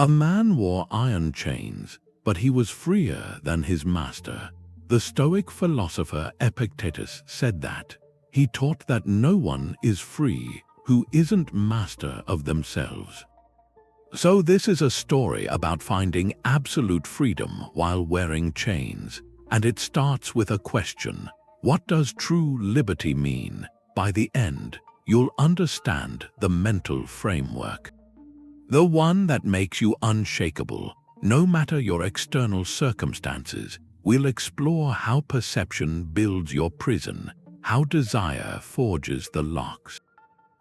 A man wore iron chains, but he was freer than his master. The Stoic philosopher Epictetus said that. He taught that no one is free who isn't master of themselves. So this is a story about finding absolute freedom while wearing chains, and it starts with a question: what does true liberty mean? By the end, you'll understand the mental framework. The one that makes you unshakable, no matter your external circumstances. We'll explore how perception builds your prison, how desire forges the locks,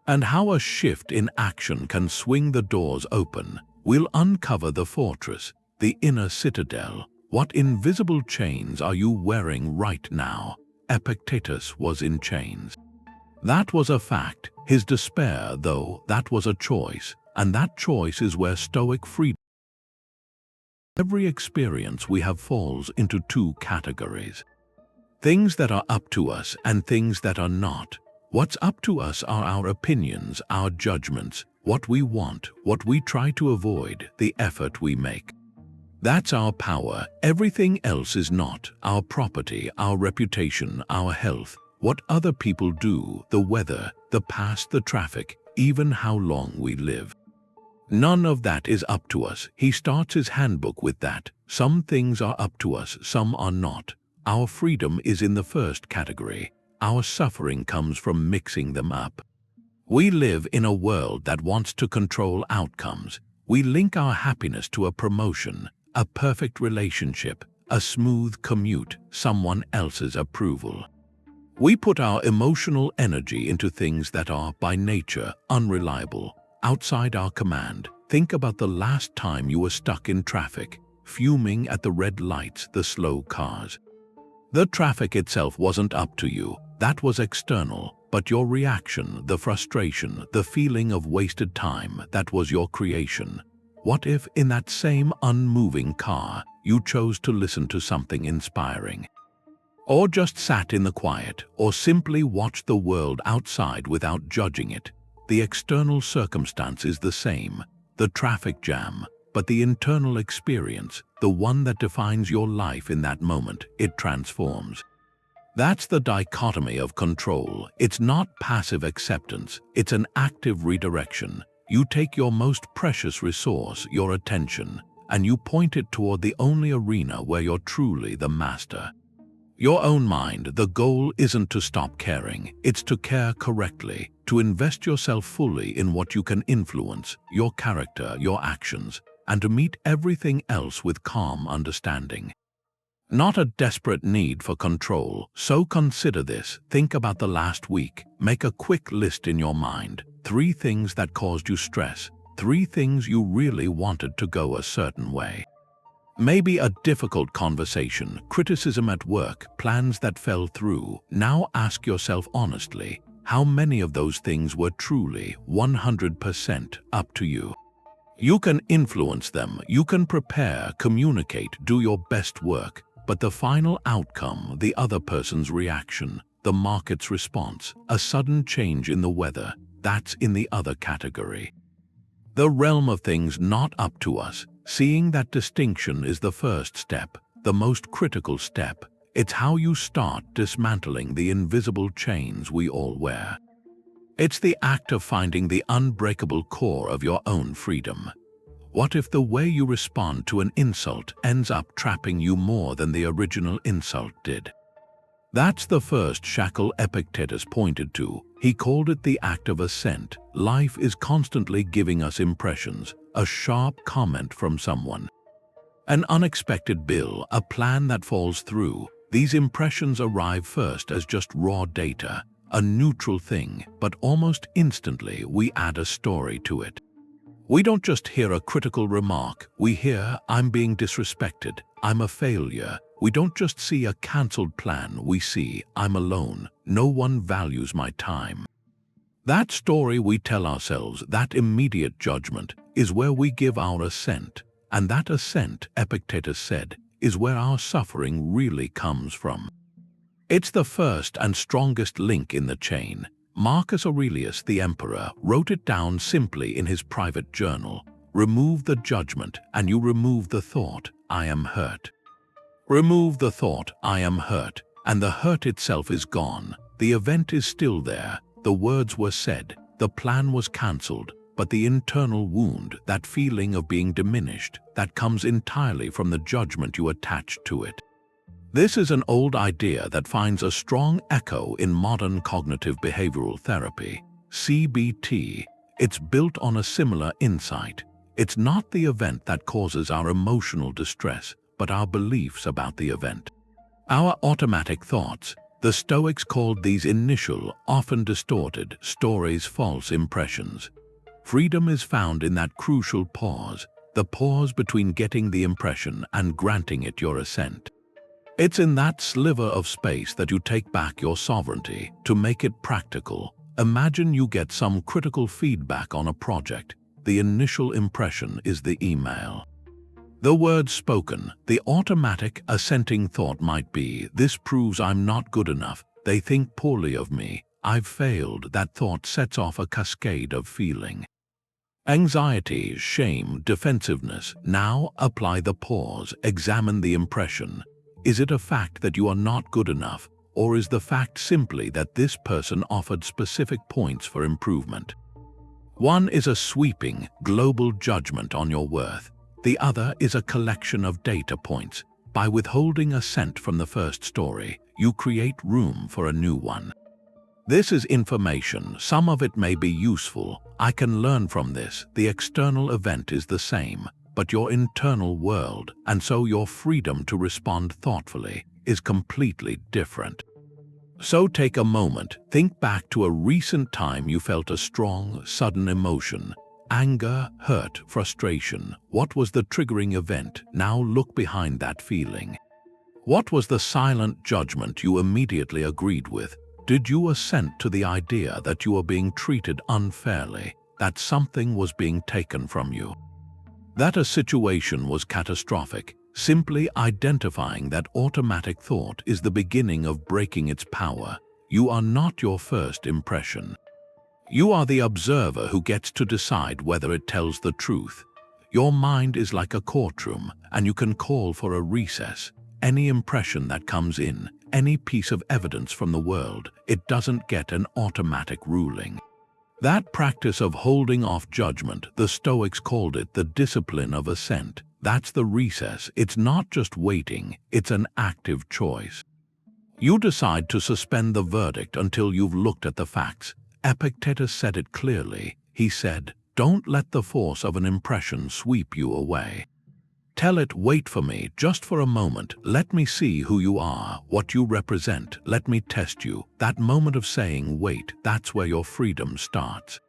and how a shift in action can swing the doors open. We'll uncover the fortress, the inner citadel. What invisible chains are you wearing right now? Epictetus was in chains. That was a fact. His despair, though, that was a choice, and that choice is where Stoic freedom. Every experience we have falls into two categories: things that are up to us and things that are not. What's up to us are our opinions, our judgments, what we want, what we try to avoid, the effort we make. That's our power. Everything else is not: our property, our reputation, our health, what other people do, the weather, the past, the traffic, even how long we live. None of that is up to us. He starts his handbook with that. Some things are up to us, some are not. Our freedom is in the first category. Our suffering comes from mixing them up. We live in a world that wants to control outcomes. We link our happiness to a promotion, a perfect relationship, a smooth commute, someone else's approval. We put our emotional energy into things that are, by nature, unreliable, outside our command. Think about the last time you were stuck in traffic, fuming at the red lights, the slow cars. The traffic itself wasn't up to you. That was external, but your reaction, the frustration, the feeling of wasted time, that was your creation. What if, in that same unmoving car, you chose to listen to something inspiring? Or just sat in the quiet, or simply watched the world outside without judging it? The external circumstance is the same, the traffic jam, but the internal experience, the one that defines your life in that moment, it transforms. That's the dichotomy of control. It's not passive acceptance, it's an active redirection. You take your most precious resource, your attention, and you point it toward the only arena where you're truly the master. Your own mind. The goal isn't to stop caring, it's to care correctly, to invest yourself fully in what you can influence, your character, your actions, and to meet everything else with calm understanding. Not a desperate need for control. So consider this. Think about the last week. Make a quick list in your mind. 3 things that caused you stress. 3 things you really wanted to go a certain way. Maybe a difficult conversation, criticism at work, plans that fell through. Now ask yourself honestly, how many of those things were truly 100% up to you? You can influence them, you can prepare, communicate, do your best work, but the final outcome, the other person's reaction, the market's response, a sudden change in the weather, that's in the other category. The realm of things not up to us. Seeing that distinction is the first step, the most critical step. It's how you start dismantling the invisible chains we all wear. It's the act of finding the unbreakable core of your own freedom. What if the way you respond to an insult ends up trapping you more than the original insult did? That's the first shackle Epictetus pointed to. He called it the act of assent. Life is constantly giving us impressions, a sharp comment from someone, an unexpected bill, a plan that falls through. These impressions arrive first as just raw data, a neutral thing, but almost instantly we add a story to it. We don't just hear a critical remark, we hear, "I'm being disrespected, I'm a failure." We don't just see a cancelled plan, we see, "I'm alone, no one values my time." That story we tell ourselves, that immediate judgment, is where we give our assent. And that assent, Epictetus said, is where our suffering really comes from. It's the first and strongest link in the chain. Marcus Aurelius, the emperor, wrote it down simply in his private journal. Remove the judgment and you remove the thought, I am hurt. Remove the thought, I am hurt, and the hurt itself is gone. The event is still there. The words were said. The plan was cancelled. But the internal wound, that feeling of being diminished, that comes entirely from the judgment you attached to it. This is an old idea that finds a strong echo in modern cognitive behavioral therapy, CBT. It's built on a similar insight. It's not the event that causes our emotional distress, but our beliefs about the event. Our automatic thoughts. The Stoics called these initial, often distorted, stories false impressions. Freedom is found in that crucial pause, the pause between getting the impression and granting it your assent. It's in that sliver of space that you take back your sovereignty. To make it practical, imagine you get some critical feedback on a project. The initial impression is the email. The words spoken, the automatic assenting thought might be, this proves I'm not good enough, they think poorly of me, I've failed. That thought sets off a cascade of feeling. Anxiety, shame, defensiveness. Now apply the pause, examine the impression. Is it a fact that you are not good enough, or is the fact simply that this person offered specific points for improvement? One is a sweeping, global judgment on your worth. The other is a collection of data points. By withholding assent from the first story, you create room for a new one. This is information. Some of it may be useful. I can learn from this. The external event is the same, but your internal world, and so your freedom to respond thoughtfully, is completely different. So take a moment, think back to a recent time you felt a strong, sudden emotion. Anger, hurt, frustration. What was the triggering event? Now look behind that feeling. What was the silent judgment you immediately agreed with? Did you assent to the idea that you were being treated unfairly, that something was being taken from you? That a situation was catastrophic? Simply identifying that automatic thought is the beginning of breaking its power. You are not your first impression. You are the observer who gets to decide whether it tells the truth. Your mind is like a courtroom, and you can call for a recess. Any impression that comes in, any piece of evidence from the world, it doesn't get an automatic ruling. That practice of holding off judgment, the Stoics called it the discipline of assent. That's the recess. It's not just waiting, it's an active choice. You decide to suspend the verdict until you've looked at the facts. Epictetus said it clearly. He said, don't let the force of an impression sweep you away. Tell it, wait for me, just for a moment. Let me see who you are, what you represent. Let me test you. That moment of saying, wait, that's where your freedom starts.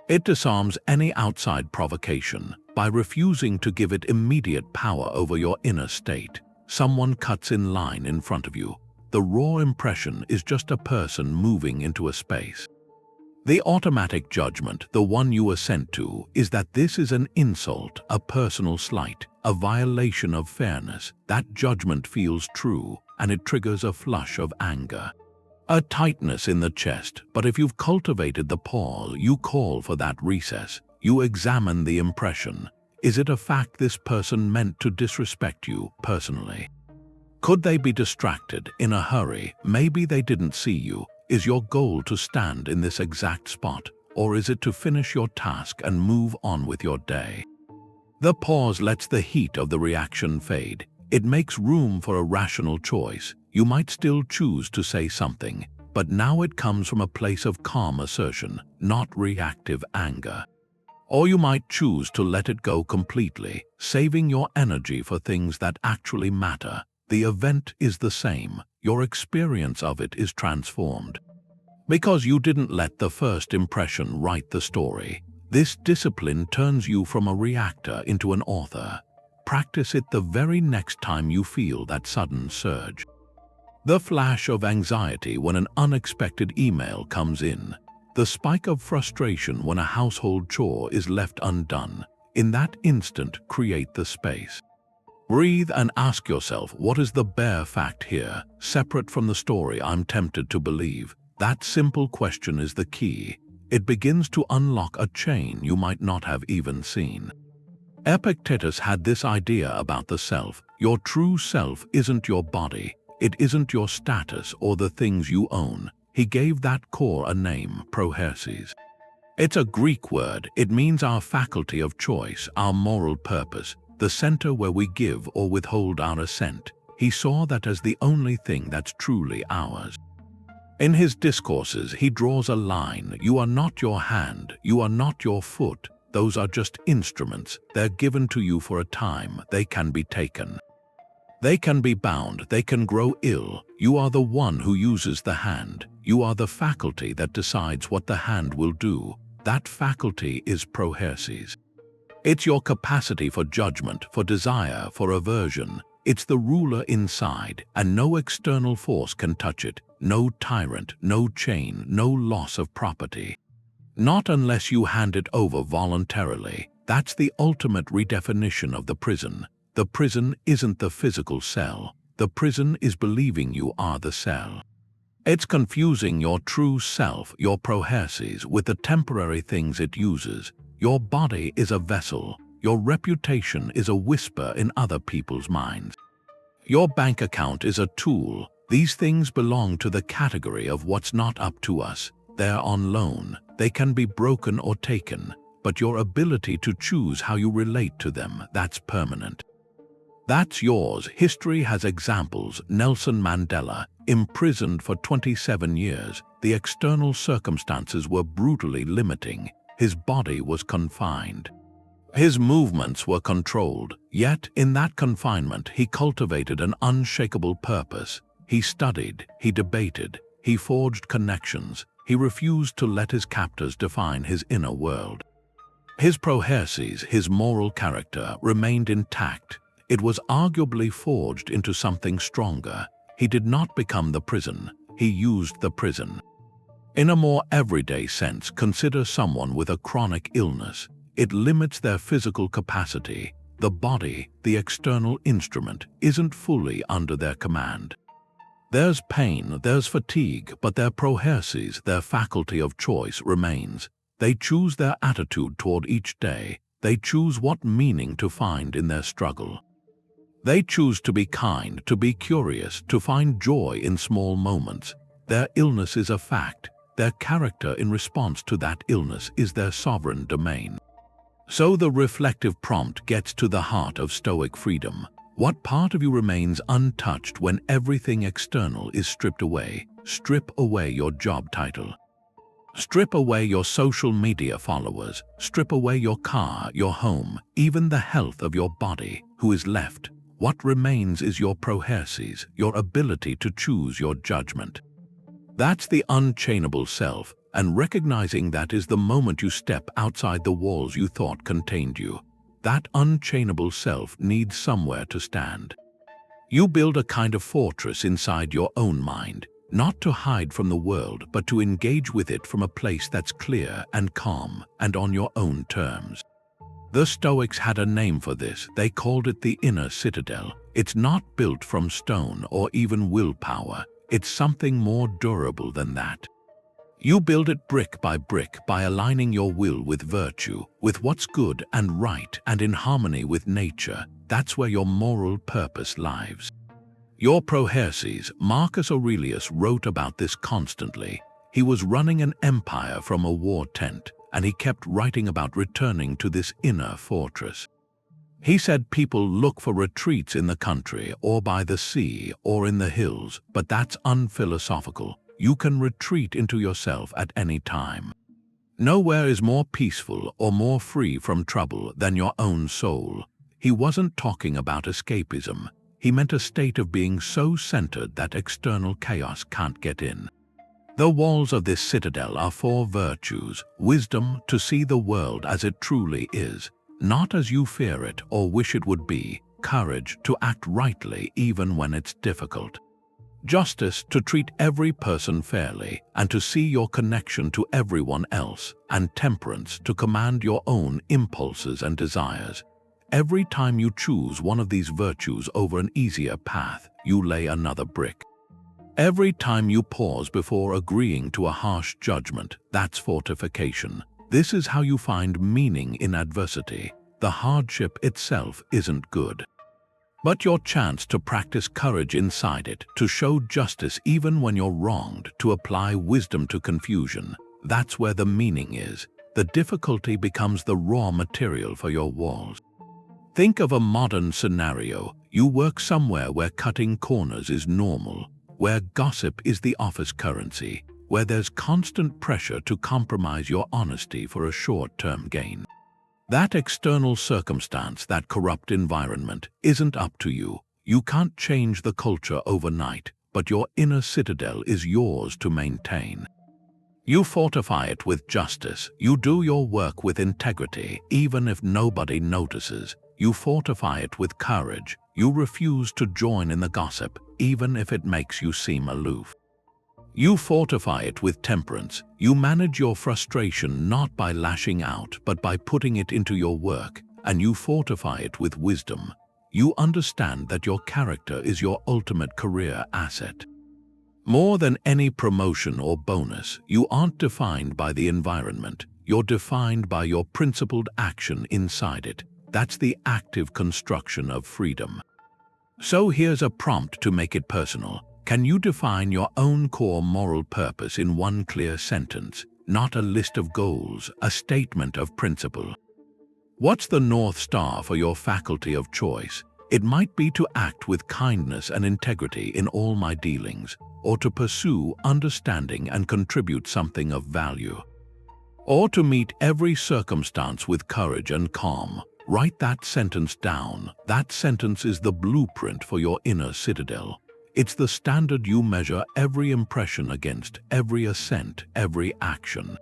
It disarms any outside provocation. By refusing to give it immediate power over your inner state, someone cuts in line in front of you. The raw impression is just a person moving into a space. The automatic judgment, the one you assent to, is that this is an insult, a personal slight, a violation of fairness. That judgment feels true, and it triggers a flush of anger, a tightness in the chest. But if you've cultivated the pause, you call for that recess. You examine the impression. Is it a fact this person meant to disrespect you personally? Could they be distracted, in a hurry? Maybe they didn't see you. Is your goal to stand in this exact spot, or is it to finish your task and move on with your day? The pause lets the heat of the reaction fade. It makes room for a rational choice. You might still choose to say something, but now it comes from a place of calm assertion, not reactive anger. Or you might choose to let it go completely, saving your energy for things that actually matter. The event is the same. Your experience of it is transformed. Because you didn't let the first impression write the story. This discipline turns you from a reactor into an author. Practice it the very next time you feel that sudden surge. The flash of anxiety when an unexpected email comes in. The spike of frustration when a household chore is left undone. In that instant, create the space. Breathe and ask yourself, what is the bare fact here, separate from the story I'm tempted to believe? That simple question is the key. It begins to unlock a chain you might not have even seen. Epictetus had this idea about the self. Your true self isn't your body. It isn't your status or the things you own. He gave that core a name, prohairesis. It's a Greek word. It means our faculty of choice, our moral purpose, the center where we give or withhold our assent. He saw that as the only thing that's truly ours. In his discourses, he draws a line. You are not your hand. You are not your foot. Those are just instruments. They're given to you for a time. They can be taken. They can be bound. They can grow ill. You are the one who uses the hand. You are the faculty that decides what the hand will do. That faculty is prohairesis. It's your capacity for judgment, for desire, for aversion. It's the ruler inside, and no external force can touch it. No tyrant, no chain, no loss of property. Not unless you hand it over voluntarily. That's the ultimate redefinition of the prison. The prison isn't the physical cell. The prison is believing you are the cell. It's confusing your true self, your prohairesis, with the temporary things it uses. Your body is a vessel. Your reputation is a whisper in other people's minds. Your bank account is a tool. These things belong to the category of what's not up to us. They're on loan. They can be broken or taken, but your ability to choose how you relate to them, that's permanent. That's yours. History has examples. Nelson Mandela, imprisoned for 27 years. The external circumstances were brutally limiting. His body was confined. His movements were controlled. Yet, in that confinement, he cultivated an unshakable purpose. He studied, he debated, he forged connections. He refused to let his captors define his inner world. His prohairesis, his moral character, remained intact. It was arguably forged into something stronger. He did not become the prison. He used the prison. In a more everyday sense, consider someone with a chronic illness. It limits their physical capacity. The body, the external instrument, isn't fully under their command. There's pain, there's fatigue, but their prohairesis, their faculty of choice, remains. They choose their attitude toward each day. They choose what meaning to find in their struggle. They choose to be kind, to be curious, to find joy in small moments. Their illness is a fact. Their character in response to that illness is their sovereign domain. So the reflective prompt gets to the heart of Stoic freedom. What part of you remains untouched when everything external is stripped away? Strip away your job title. Strip away your social media followers. Strip away your car, your home, even the health of your body. Who is left? What remains is your prohairesis, your ability to choose your judgment. That's the unchainable self, and recognizing that is the moment you step outside the walls you thought contained you. That unchainable self needs somewhere to stand. You build a kind of fortress inside your own mind, not to hide from the world, but to engage with it from a place that's clear and calm and on your own terms. The Stoics had a name for this. They called it the inner citadel. It's not built from stone or even willpower. It's something more durable than that. You build it brick by aligning your will with virtue, with what's good and right and in harmony with nature. That's where your moral purpose lies. Your prohairesis, Marcus Aurelius wrote about this constantly. He was running an empire from a war tent, and he kept writing about returning to this inner fortress. He said people look for retreats in the country or by the sea or in the hills, but that's unphilosophical. You can retreat into yourself at any time. Nowhere is more peaceful or more free from trouble than your own soul. He wasn't talking about escapism. He meant a state of being so centered that external chaos can't get in. The walls of this citadel are four virtues: wisdom, to see the world as it truly is, not as you fear it or wish it would be; courage, to act rightly even when it's difficult; justice, to treat every person fairly and to see your connection to everyone else; and temperance, to command your own impulses and desires. Every time you choose one of these virtues over an easier path, you lay another brick. Every time you pause before agreeing to a harsh judgment, that's fortification. This is how you find meaning in adversity. the hardship itself isn't good. But your chance to practice courage inside it, to show justice even when you're wronged, to apply wisdom to confusion, that's where the meaning is. The difficulty becomes the raw material for your walls. Think of a modern scenario. You work somewhere where cutting corners is normal, where gossip is the office currency, where there's constant pressure to compromise your honesty for a short-term gain. That external circumstance, that corrupt environment, isn't up to you. You can't change the culture overnight, but your inner citadel is yours to maintain. You fortify it with justice. You do your work with integrity, even if nobody notices. You fortify it with courage. You refuse to join in the gossip, even if it makes you seem aloof. You fortify it with temperance. You manage your frustration not by lashing out, but by putting it into your work, and you fortify it with wisdom. You understand that your character is your ultimate career asset. More than any promotion or bonus, you aren't defined by the environment. You're defined by your principled action inside it. That's the active construction of freedom. So here's a prompt to make it personal. Can you define your own core moral purpose in one clear sentence? Not a list of goals, a statement of principle. What's the North Star for your faculty of choice? It might be to act with kindness and integrity in all my dealings, or to pursue understanding and contribute something of value, or to meet every circumstance with courage and calm. Write that sentence down. That sentence is the blueprint for your inner citadel. It's the standard you measure every impression against, every assent, every action.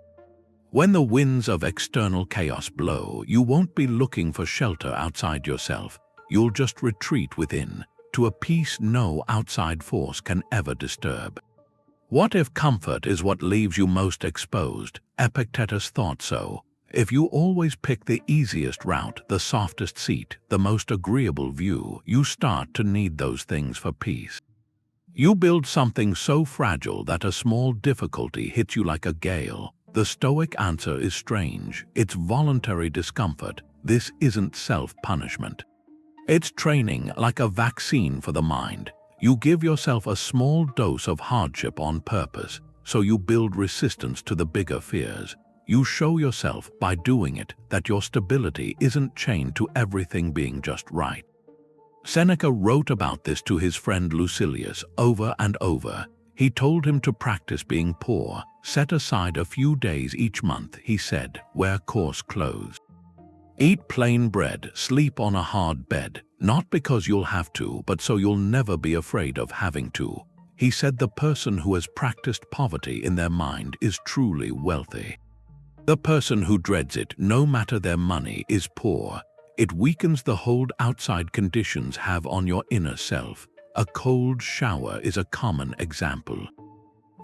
When the winds of external chaos blow, you won't be looking for shelter outside yourself. You'll just retreat within, to a peace no outside force can ever disturb. What if comfort is what leaves you most exposed? Epictetus thought so. If you always pick the easiest route, the softest seat, the most agreeable view, you start to need those things for peace. You build something so fragile that a small difficulty hits you like a gale. The Stoic answer is strange. It's voluntary discomfort. This isn't self-punishment. It's training, like a vaccine for the mind. You give yourself a small dose of hardship on purpose, so you build resistance to the bigger fears. You show yourself, by doing it, that your stability isn't chained to everything being just right. Seneca wrote about this to his friend Lucilius over and over. He told him to practice being poor. Set aside a few days each month, he said, wear coarse clothes. Eat plain bread, sleep on a hard bed, not because you'll have to, but so you'll never be afraid of having to. He said the person who has practiced poverty in their mind is truly wealthy. The person who dreads it, no matter their money, is poor. It weakens the hold outside conditions have on your inner self. A cold shower is a common example.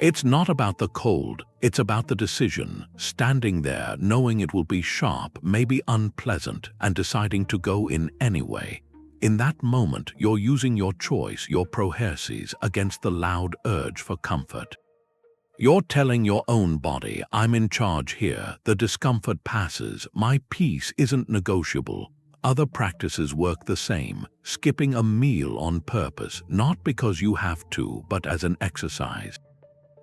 It's not about the cold, it's about the decision, standing there knowing it will be sharp, maybe unpleasant, and deciding to go in anyway. In that moment, you're using your choice, your prohairesis, against the loud urge for comfort. You're telling your own body, I'm in charge here, the discomfort passes, my peace isn't negotiable. Other practices work the same, skipping a meal on purpose, not because you have to, but as an exercise.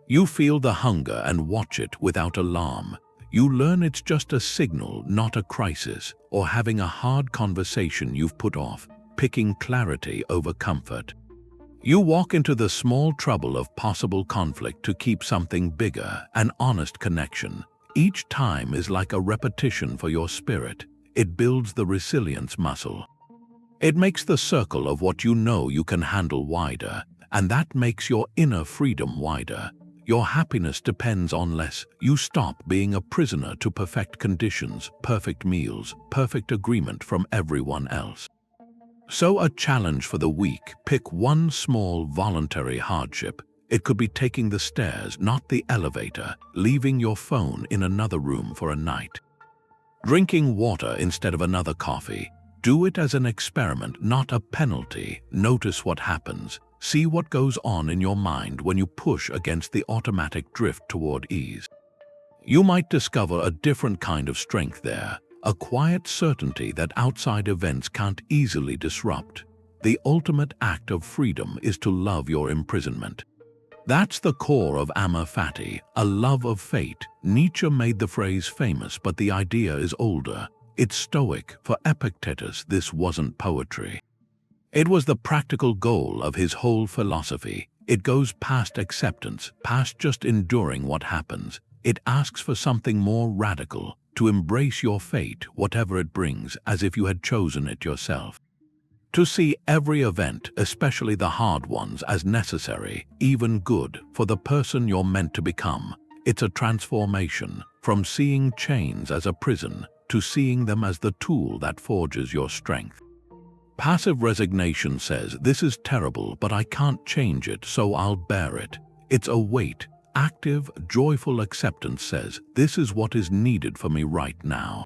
You feel the hunger and watch it without alarm. You learn it's just a signal, not a crisis, or having a hard conversation you've put off, picking clarity over comfort. You walk into the small trouble of possible conflict to keep something bigger, an honest connection. Each time is like a repetition for your spirit. It builds the resilience muscle. It makes the circle of what you know you can handle wider, and that makes your inner freedom wider. Your happiness depends on less. You stop being a prisoner to perfect conditions, perfect meals, perfect agreement from everyone else. So a challenge for the week, pick one small voluntary hardship. It could be taking the stairs, not the elevator, leaving your phone in another room for a night. Drinking water instead of another coffee. Do it as an experiment, not a penalty. Notice what happens. See what goes on in your mind when you push against the automatic drift toward ease. You might discover a different kind of strength there, a quiet certainty that outside events can't easily disrupt. The ultimate act of freedom is to love your imprisonment. That's the core of Amor Fati, a love of fate. Nietzsche made the phrase famous, but the idea is older. It's Stoic. For Epictetus, this wasn't poetry. It was the practical goal of his whole philosophy. It goes past acceptance, past just enduring what happens. It asks for something more radical, to embrace your fate, whatever it brings, as if you had chosen it yourself. To see every event, especially the hard ones, as necessary, even good, for the person you're meant to become. It's a transformation, from seeing chains as a prison, to seeing them as the tool that forges your strength. Passive resignation says, this is terrible, but I can't change it, so I'll bear it. It's a weight. Active, joyful acceptance says, this is what is needed for me right now.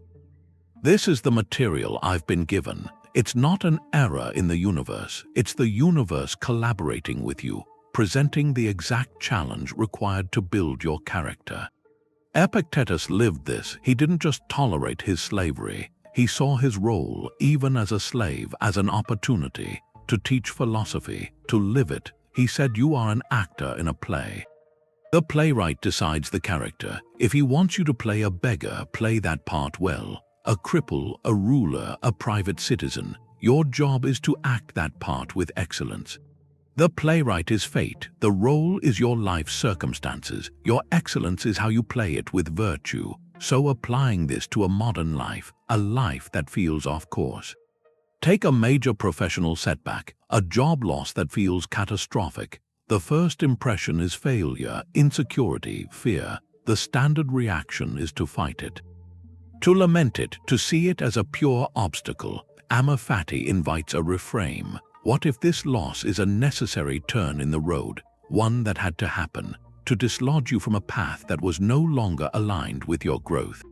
This is the material I've been given. It's not an error in the universe, it's the universe collaborating with you, presenting the exact challenge required to build your character. Epictetus lived this. He didn't just tolerate his slavery. He saw his role, even as a slave, as an opportunity to teach philosophy, to live it. He said, you are an actor in a play. The playwright decides the character. If he wants you to play a beggar, play that part well. A cripple, a ruler, a private citizen. Your job is to act that part with excellence. The playwright is fate. The role is your life circumstances. Your excellence is how you play it with virtue. So applying this to a modern life, a life that feels off course. Take a major professional setback, a job loss that feels catastrophic. The first impression is failure, insecurity, fear. The standard reaction is to fight it. To lament it, to see it as a pure obstacle. Amor Fati invites a reframe. What if this loss is a necessary turn in the road, one that had to happen, to dislodge you from a path that was no longer aligned with your growth?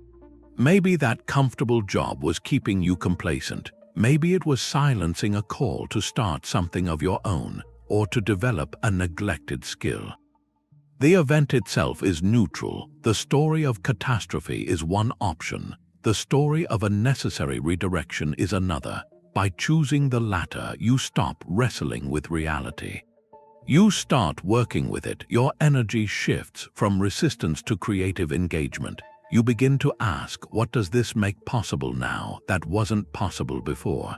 Maybe that comfortable job was keeping you complacent. Maybe it was silencing a call to start something of your own, or to develop a neglected skill. The event itself is neutral. The story of catastrophe is one option. The story of a necessary redirection is another. By choosing the latter, you stop wrestling with reality. You start working with it. Your energy shifts from resistance to creative engagement. You begin to ask, what does this make possible now that wasn't possible before?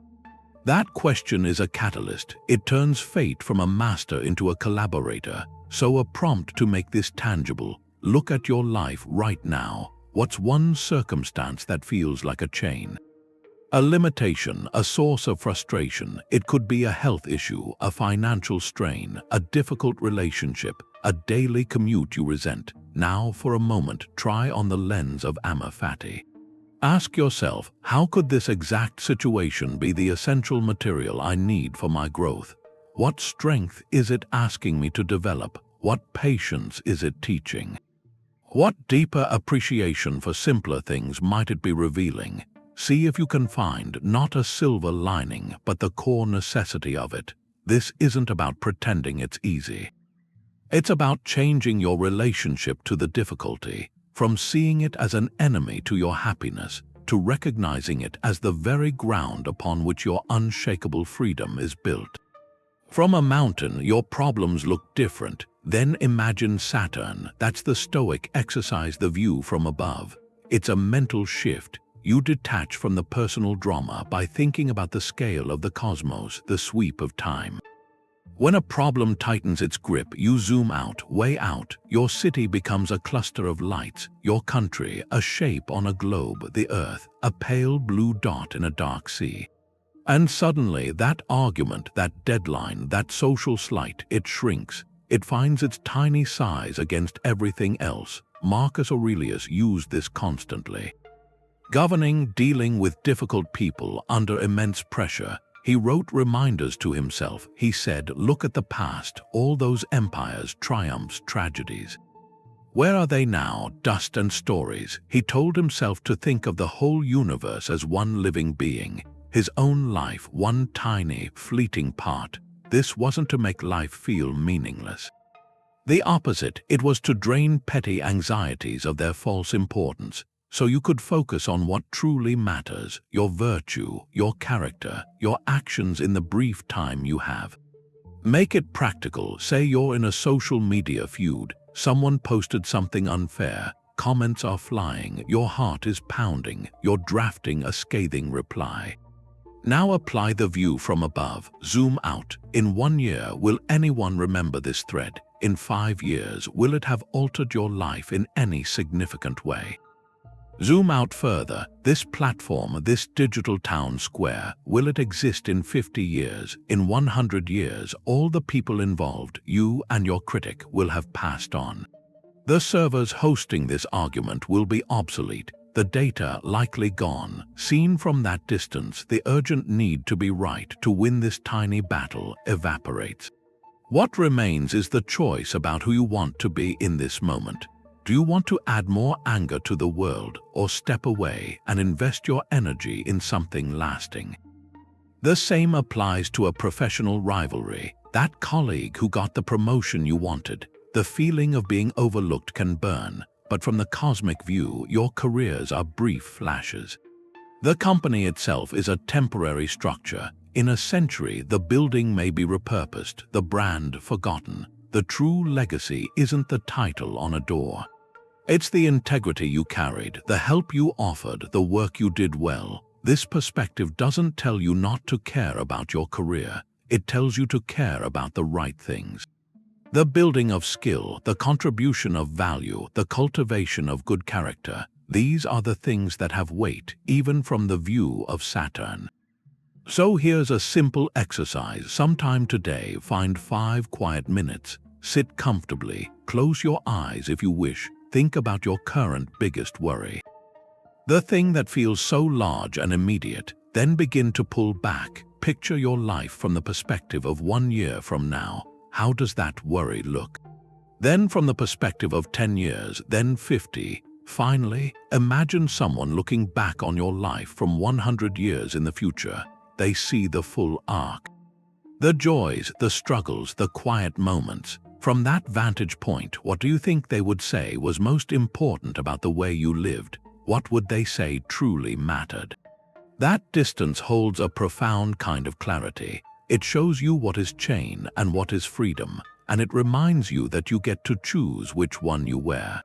That question is a catalyst. It turns fate from a master into a collaborator. So a prompt to make this tangible. Look at your life right now. What's one circumstance that feels like a chain? A limitation, a source of frustration. It could be a health issue, a financial strain, a difficult relationship, a daily commute you resent. Now, for a moment, try on the lens of Amor Fati. Ask yourself, how could this exact situation be the essential material I need for my growth? What strength is it asking me to develop? What patience is it teaching? What deeper appreciation for simpler things might it be revealing? See if you can find not a silver lining, but the core necessity of it. This isn't about pretending it's easy. It's about changing your relationship to the difficulty, from seeing it as an enemy to your happiness, to recognizing it as the very ground upon which your unshakable freedom is built. From a mountain, your problems look different. Then imagine Saturn. That's the Stoic exercise, the view from above. It's a mental shift. You detach from the personal drama by thinking about the scale of the cosmos, the sweep of time. When a problem tightens its grip, you zoom out, way out. Your city becomes a cluster of lights, your country, a shape on a globe, the earth, a pale blue dot in a dark sea. And suddenly, that argument, that deadline, that social slight, it shrinks. It finds its tiny size against everything else. Marcus Aurelius used this constantly. Governing, dealing with difficult people under immense pressure, he wrote reminders to himself. He said, look at the past, all those empires, triumphs, tragedies. Where are they now? Dust and stories. He told himself to think of the whole universe as one living being. His own life, one tiny, fleeting part. This wasn't to make life feel meaningless. The opposite, it was to drain petty anxieties of their false importance. so you could focus on what truly matters, your virtue, your character, your actions in the brief time you have. Make it practical. Say you're in a social media feud. Someone posted something unfair. Comments are flying. Your heart is pounding. You're drafting a scathing reply. Now apply the view from above. Zoom out. In 1 year, will anyone remember this thread? In 5 years, will it have altered your life in any significant way? Zoom out further. This platform, this digital town square, will it exist in 50 years? In 100 years, all the people involved, you and your critic, will have passed on. The servers hosting this argument will be obsolete, the data likely gone. Seen from that distance, the urgent need to be right to win this tiny battle evaporates. What remains is the choice about who you want to be in this moment. Do you want to add more anger to the world, or step away and invest your energy in something lasting? The same applies to a professional rivalry. That colleague who got the promotion you wanted. The feeling of being overlooked can burn, but from the cosmic view, your careers are brief flashes. The company itself is a temporary structure. In a century, the building may be repurposed, the brand forgotten. The true legacy isn't the title on a door. It's the integrity you carried, the help you offered, the work you did well. This perspective doesn't tell you not to care about your career. It tells you to care about the right things. The building of skill, the contribution of value, the cultivation of good character, these are the things that have weight, even from the view of Saturn. So here's a simple exercise. Sometime today, find 5 quiet minutes. Sit comfortably, close your eyes if you wish. Think about your current biggest worry. The thing that feels so large and immediate, then begin to pull back. Picture your life from the perspective of 1 year from now. How does that worry look? Then from the perspective of 10 years, then 50. Finally, imagine someone looking back on your life from 100 years in the future. They see the full arc. The joys, the struggles, the quiet moments. From that vantage point, what do you think they would say was most important about the way you lived? What would they say truly mattered? That distance holds a profound kind of clarity. It shows you what is chain and what is freedom, and it reminds you that you get to choose which one you wear.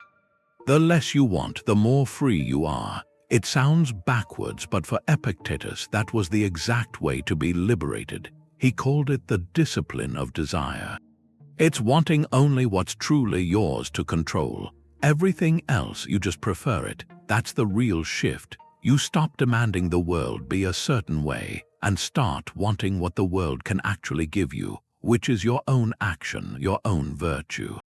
The less you want, the more free you are. It sounds backwards, but for Epictetus, that was the exact way to be liberated. He called it the discipline of desire. It's wanting only what's truly yours to control. Everything else, you just prefer it. That's the real shift. You stop demanding the world be a certain way and start wanting what the world can actually give you, which is your own action, your own virtue.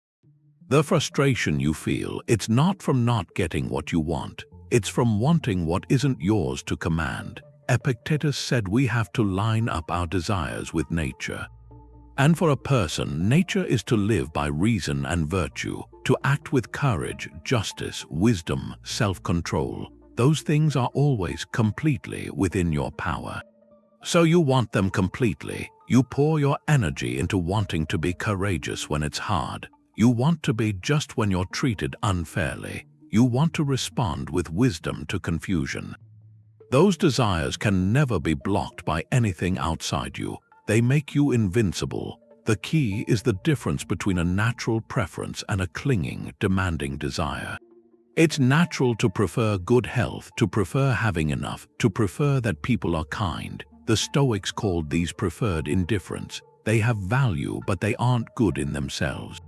The frustration you feel, it's not from not getting what you want. It's from wanting what isn't yours to command. Epictetus said we have to line up our desires with nature. And for a person, nature is to live by reason and virtue, to act with courage, justice, wisdom, self-control. Those things are always completely within your power. So you want them completely. You pour your energy into wanting to be courageous when it's hard. You want to be just when you're treated unfairly. You want to respond with wisdom to confusion. Those desires can never be blocked by anything outside you. They make you invincible. The key is the difference between a natural preference and a clinging, demanding desire. It's natural to prefer good health, to prefer having enough, to prefer that people are kind. The Stoics called these preferred indifference. They have value, but they aren't good in themselves.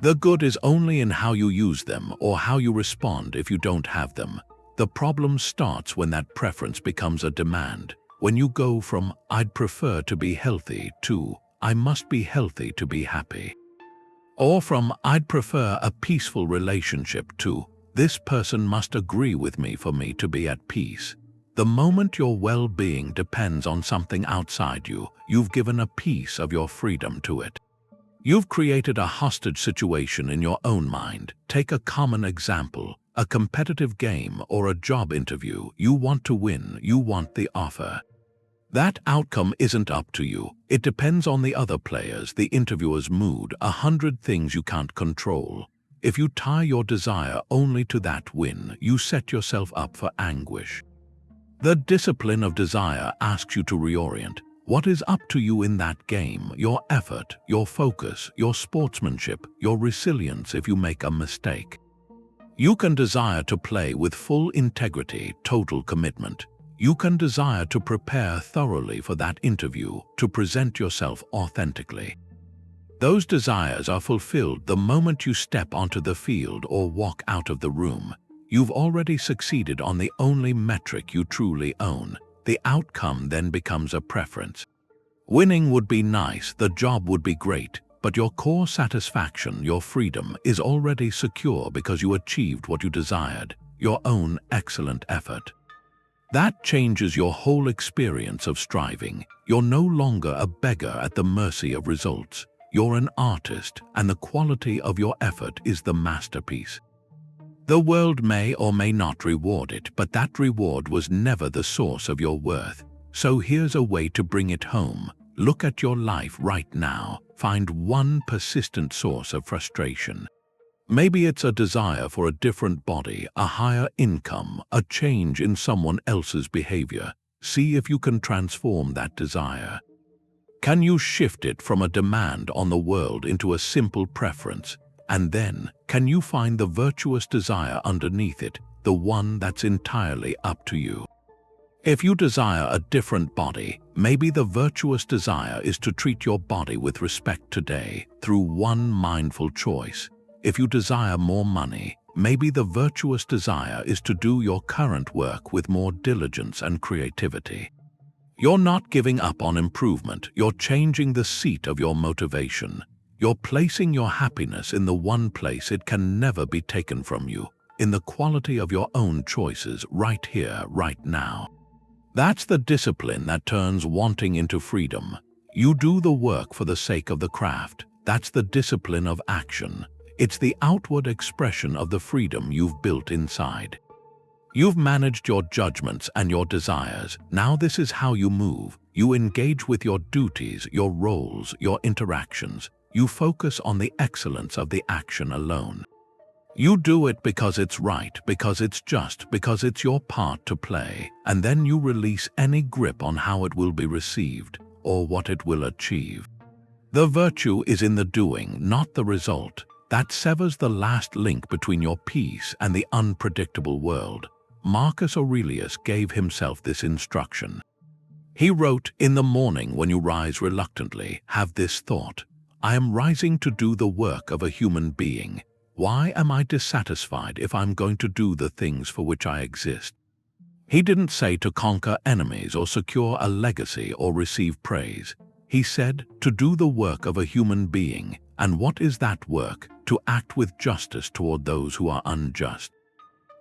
The good is only in how you use them or how you respond if you don't have them. The problem starts when that preference becomes a demand. When you go from, I'd prefer to be healthy, to, I must be healthy to be happy. Or from, I'd prefer a peaceful relationship, to, this person must agree with me for me to be at peace. The moment your well-being depends on something outside you, you've given a piece of your freedom to it. You've created a hostage situation in your own mind. Take a common example, a competitive game or a job interview. You want to win, you want the offer. That outcome isn't up to you. It depends on the other players, the interviewer's mood, 100 things you can't control. If you tie your desire only to that win, you set yourself up for anguish. The discipline of desire asks you to reorient. What is up to you in that game? Your effort, your focus, your sportsmanship, your resilience if you make a mistake. You can desire to play with full integrity, total commitment. You can desire to prepare thoroughly for that interview, to present yourself authentically. Those desires are fulfilled the moment you step onto the field or walk out of the room. You've already succeeded on the only metric you truly own. The outcome then becomes a preference. Winning would be nice, the job would be great, but your core satisfaction, your freedom, is already secure because you achieved what you desired, your own excellent effort. That changes your whole experience of striving. You're no longer a beggar at the mercy of results. You're an artist, and the quality of your effort is the masterpiece. The world may or may not reward it, but that reward was never the source of your worth. So here's a way to bring it home. Look at your life right now. Find one persistent source of frustration. Maybe it's a desire for a different body, a higher income, a change in someone else's behavior. See if you can transform that desire. Can you shift it from a demand on the world into a simple preference? And then, can you find the virtuous desire underneath it, the one that's entirely up to you? If you desire a different body, maybe the virtuous desire is to treat your body with respect today through one mindful choice. If you desire more money, maybe the virtuous desire is to do your current work with more diligence and creativity. You're not giving up on improvement, you're changing the seat of your motivation. You're placing your happiness in the one place it can never be taken from you, in the quality of your own choices right here, right now. That's the discipline that turns wanting into freedom. You do the work for the sake of the craft. That's the discipline of action. It's the outward expression of the freedom you've built inside. You've managed your judgments and your desires. Now this is how you move. You engage with your duties, your roles, your interactions. You focus on the excellence of the action alone. You do it because it's right, because it's just, because it's your part to play, and then you release any grip on how it will be received or what it will achieve. The virtue is in the doing, not the result. That severs the last link between your peace and the unpredictable world. Marcus Aurelius gave himself this instruction. He wrote, "In the morning when you rise reluctantly, have this thought. I am rising to do the work of a human being. Why am I dissatisfied if I'm going to do the things for which I exist?" He didn't say to conquer enemies or secure a legacy or receive praise. He said to do the work of a human being. And what is that work? To act with justice toward those who are unjust.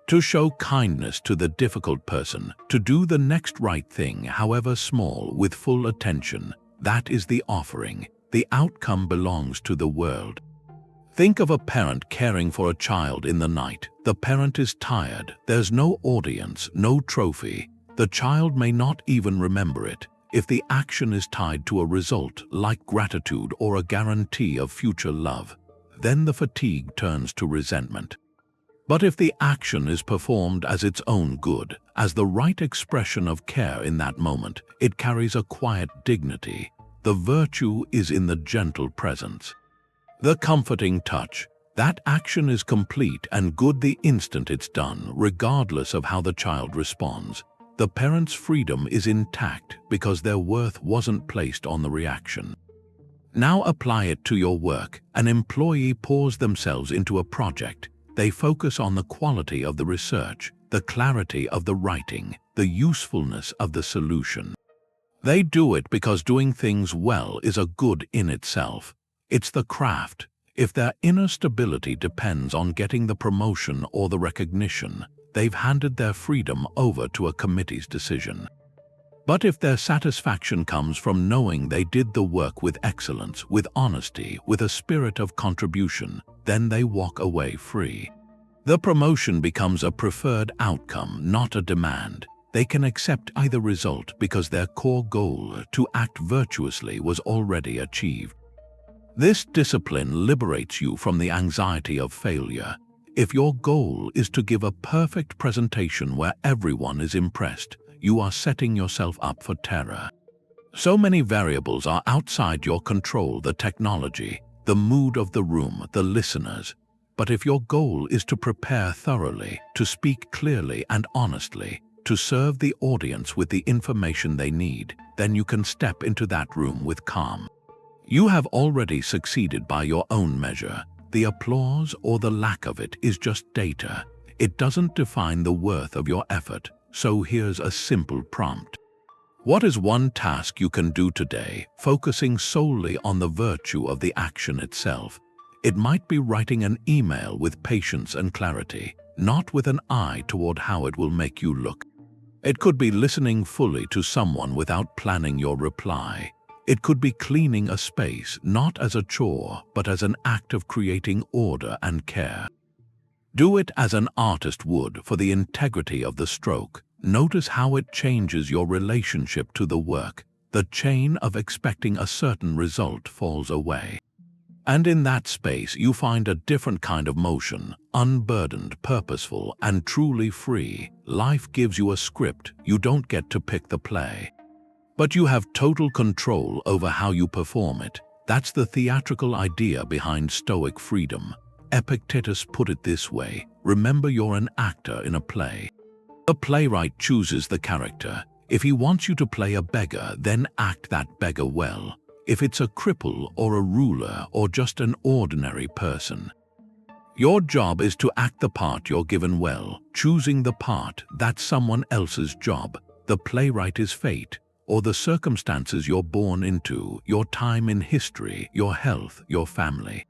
To show kindness to the difficult person. To do the next right thing, however small, with full attention. That is the offering. The outcome belongs to the world. Think of a parent caring for a child in the night. The parent is tired. There's no audience, no trophy. The child may not even remember it. If the action is tied to a result, like gratitude or a guarantee of future love, then the fatigue turns to resentment. But if the action is performed as its own good, as the right expression of care in that moment, it carries a quiet dignity. The virtue is in the gentle presence. The comforting touch. That action is complete and good the instant it's done, regardless of how the child responds. The parent's freedom is intact because their worth wasn't placed on the reaction. Now apply it to your work. An employee pours themselves into a project. They focus on the quality of the research, the clarity of the writing, the usefulness of the solution. They do it because doing things well is a good in itself. It's the craft. If their inner stability depends on getting the promotion or the recognition, they've handed their freedom over to a committee's decision. But if their satisfaction comes from knowing they did the work with excellence, with honesty, with a spirit of contribution, then they walk away free. The promotion becomes a preferred outcome, not a demand. They can accept either result because their core goal, to act virtuously, was already achieved. This discipline liberates you from the anxiety of failure. If your goal is to give a perfect presentation where everyone is impressed, you are setting yourself up for terror. So many variables are outside your control: the technology, the mood of the room, the listeners. But if your goal is to prepare thoroughly, to speak clearly and honestly, to serve the audience with the information they need, then you can step into that room with calm. You have already succeeded by your own measure. The applause or the lack of it is just data. It doesn't define the worth of your effort. So here's a simple prompt. What is one task you can do today, focusing solely on the virtue of the action itself? It might be writing an email with patience and clarity, not with an eye toward how it will make you look. It could be listening fully to someone without planning your reply. It could be cleaning a space, not as a chore, but as an act of creating order and care. Do it as an artist would for the integrity of the stroke. Notice how it changes your relationship to the work. The chain of expecting a certain result falls away. And in that space, you find a different kind of motion, unburdened, purposeful, and truly free. Life gives you a script. You don't get to pick the play. But you have total control over how you perform it. That's the theatrical idea behind Stoic freedom. Epictetus put it this way: remember, you're an actor in a play. The playwright chooses the character. If he wants you to play a beggar, then act that beggar well. If it's a cripple or a ruler or just an ordinary person. Your job is to act the part you're given well. Choosing the part, that's someone else's job. The playwright is fate, or the circumstances you're born into, your time in history, your health, your family.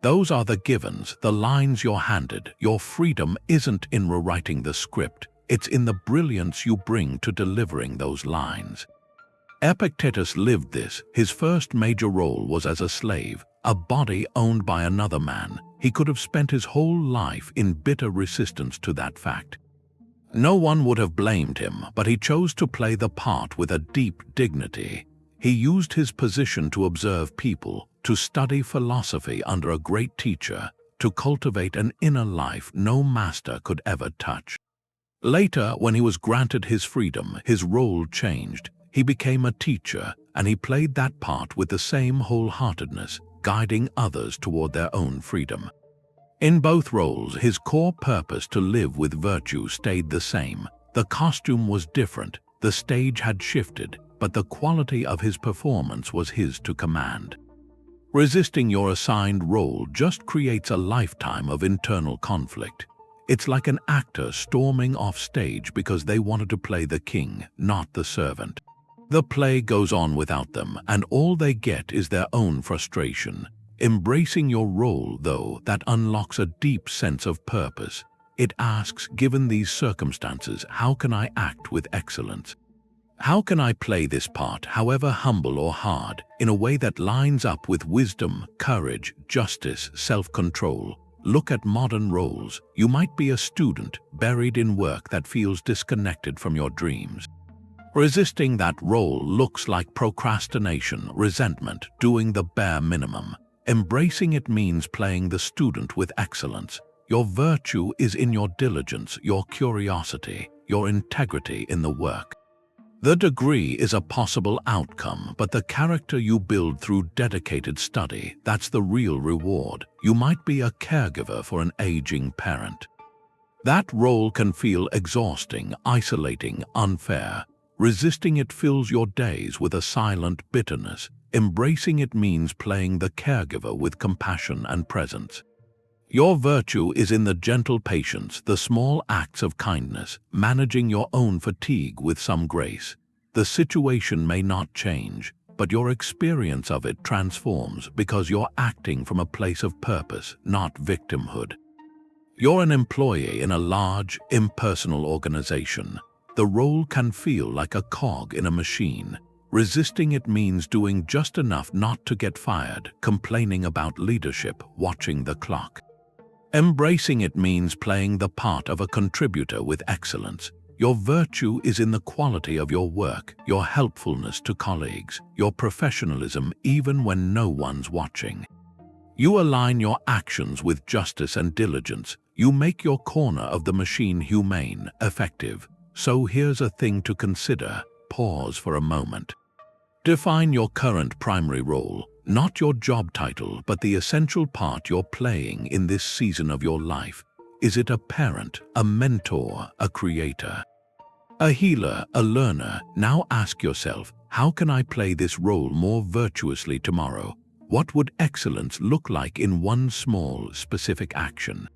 Those are the givens, the lines you're handed. Your freedom isn't in rewriting the script, it's in the brilliance you bring to delivering those lines. Epictetus lived this. His first major role was as a slave, a body owned by another man. He could have spent his whole life in bitter resistance to that fact. No one would have blamed him, but he chose to play the part with a deep dignity. He used his position to observe people, to study philosophy under a great teacher, to cultivate an inner life no master could ever touch. Later, when he was granted his freedom, his role changed. He became a teacher, and he played that part with the same wholeheartedness, guiding others toward their own freedom. In both roles, his core purpose to live with virtue stayed the same. The costume was different, the stage had shifted, but the quality of his performance was his to command. Resisting your assigned role just creates a lifetime of internal conflict. It's like an actor storming off stage because they wanted to play the king, not the servant. The play goes on without them, and all they get is their own frustration. Embracing your role, though, that unlocks a deep sense of purpose. It asks, given these circumstances, how can I act with excellence? How can I play this part, however humble or hard, in a way that lines up with wisdom, courage, justice, self-control? Look at modern roles. You might be a student, buried in work that feels disconnected from your dreams. Resisting that role looks like procrastination, resentment, doing the bare minimum. Embracing it means playing the student with excellence. Your virtue is in your diligence, your curiosity, your integrity in the work. The degree is a possible outcome, but the character you build through dedicated study, that's the real reward. You might be a caregiver for an aging parent. That role can feel exhausting, isolating, unfair. Resisting it fills your days with a silent bitterness. Embracing it means playing the caregiver with compassion and presence. Your virtue is in the gentle patience, the small acts of kindness, managing your own fatigue with some grace. The situation may not change, but your experience of it transforms because you're acting from a place of purpose, not victimhood. You're an employee in a large, impersonal organization. The role can feel like a cog in a machine. Resisting it means doing just enough not to get fired, complaining about leadership, watching the clock. Embracing it means playing the part of a contributor with excellence. Your virtue is in the quality of your work, your helpfulness to colleagues, your professionalism even when no one's watching. You align your actions with justice and diligence. You make your corner of the machine humane, effective. So here's a thing to consider. Pause for a moment. Define your current primary role, not your job title, but the essential part you're playing in this season of your life. Is it a parent, a mentor, a creator? A healer, a learner? Now ask yourself, how can I play this role more virtuously tomorrow? What would excellence look like in one small, specific action?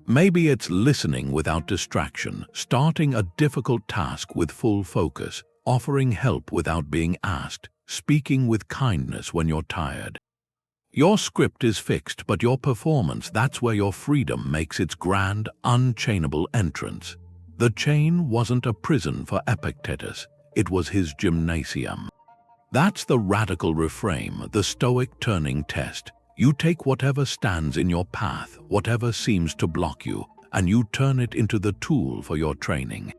Maybe it's listening without distraction, starting a difficult task with full focus, offering help without being asked, speaking with kindness when you're tired. Your script is fixed, but your performance, that's where your freedom makes its grand, unchainable entrance. The chain wasn't a prison for Epictetus, it was his gymnasium. That's the radical reframe, the Stoic turning test. You take whatever stands in your path, whatever seems to block you, and you turn it into the tool for your training.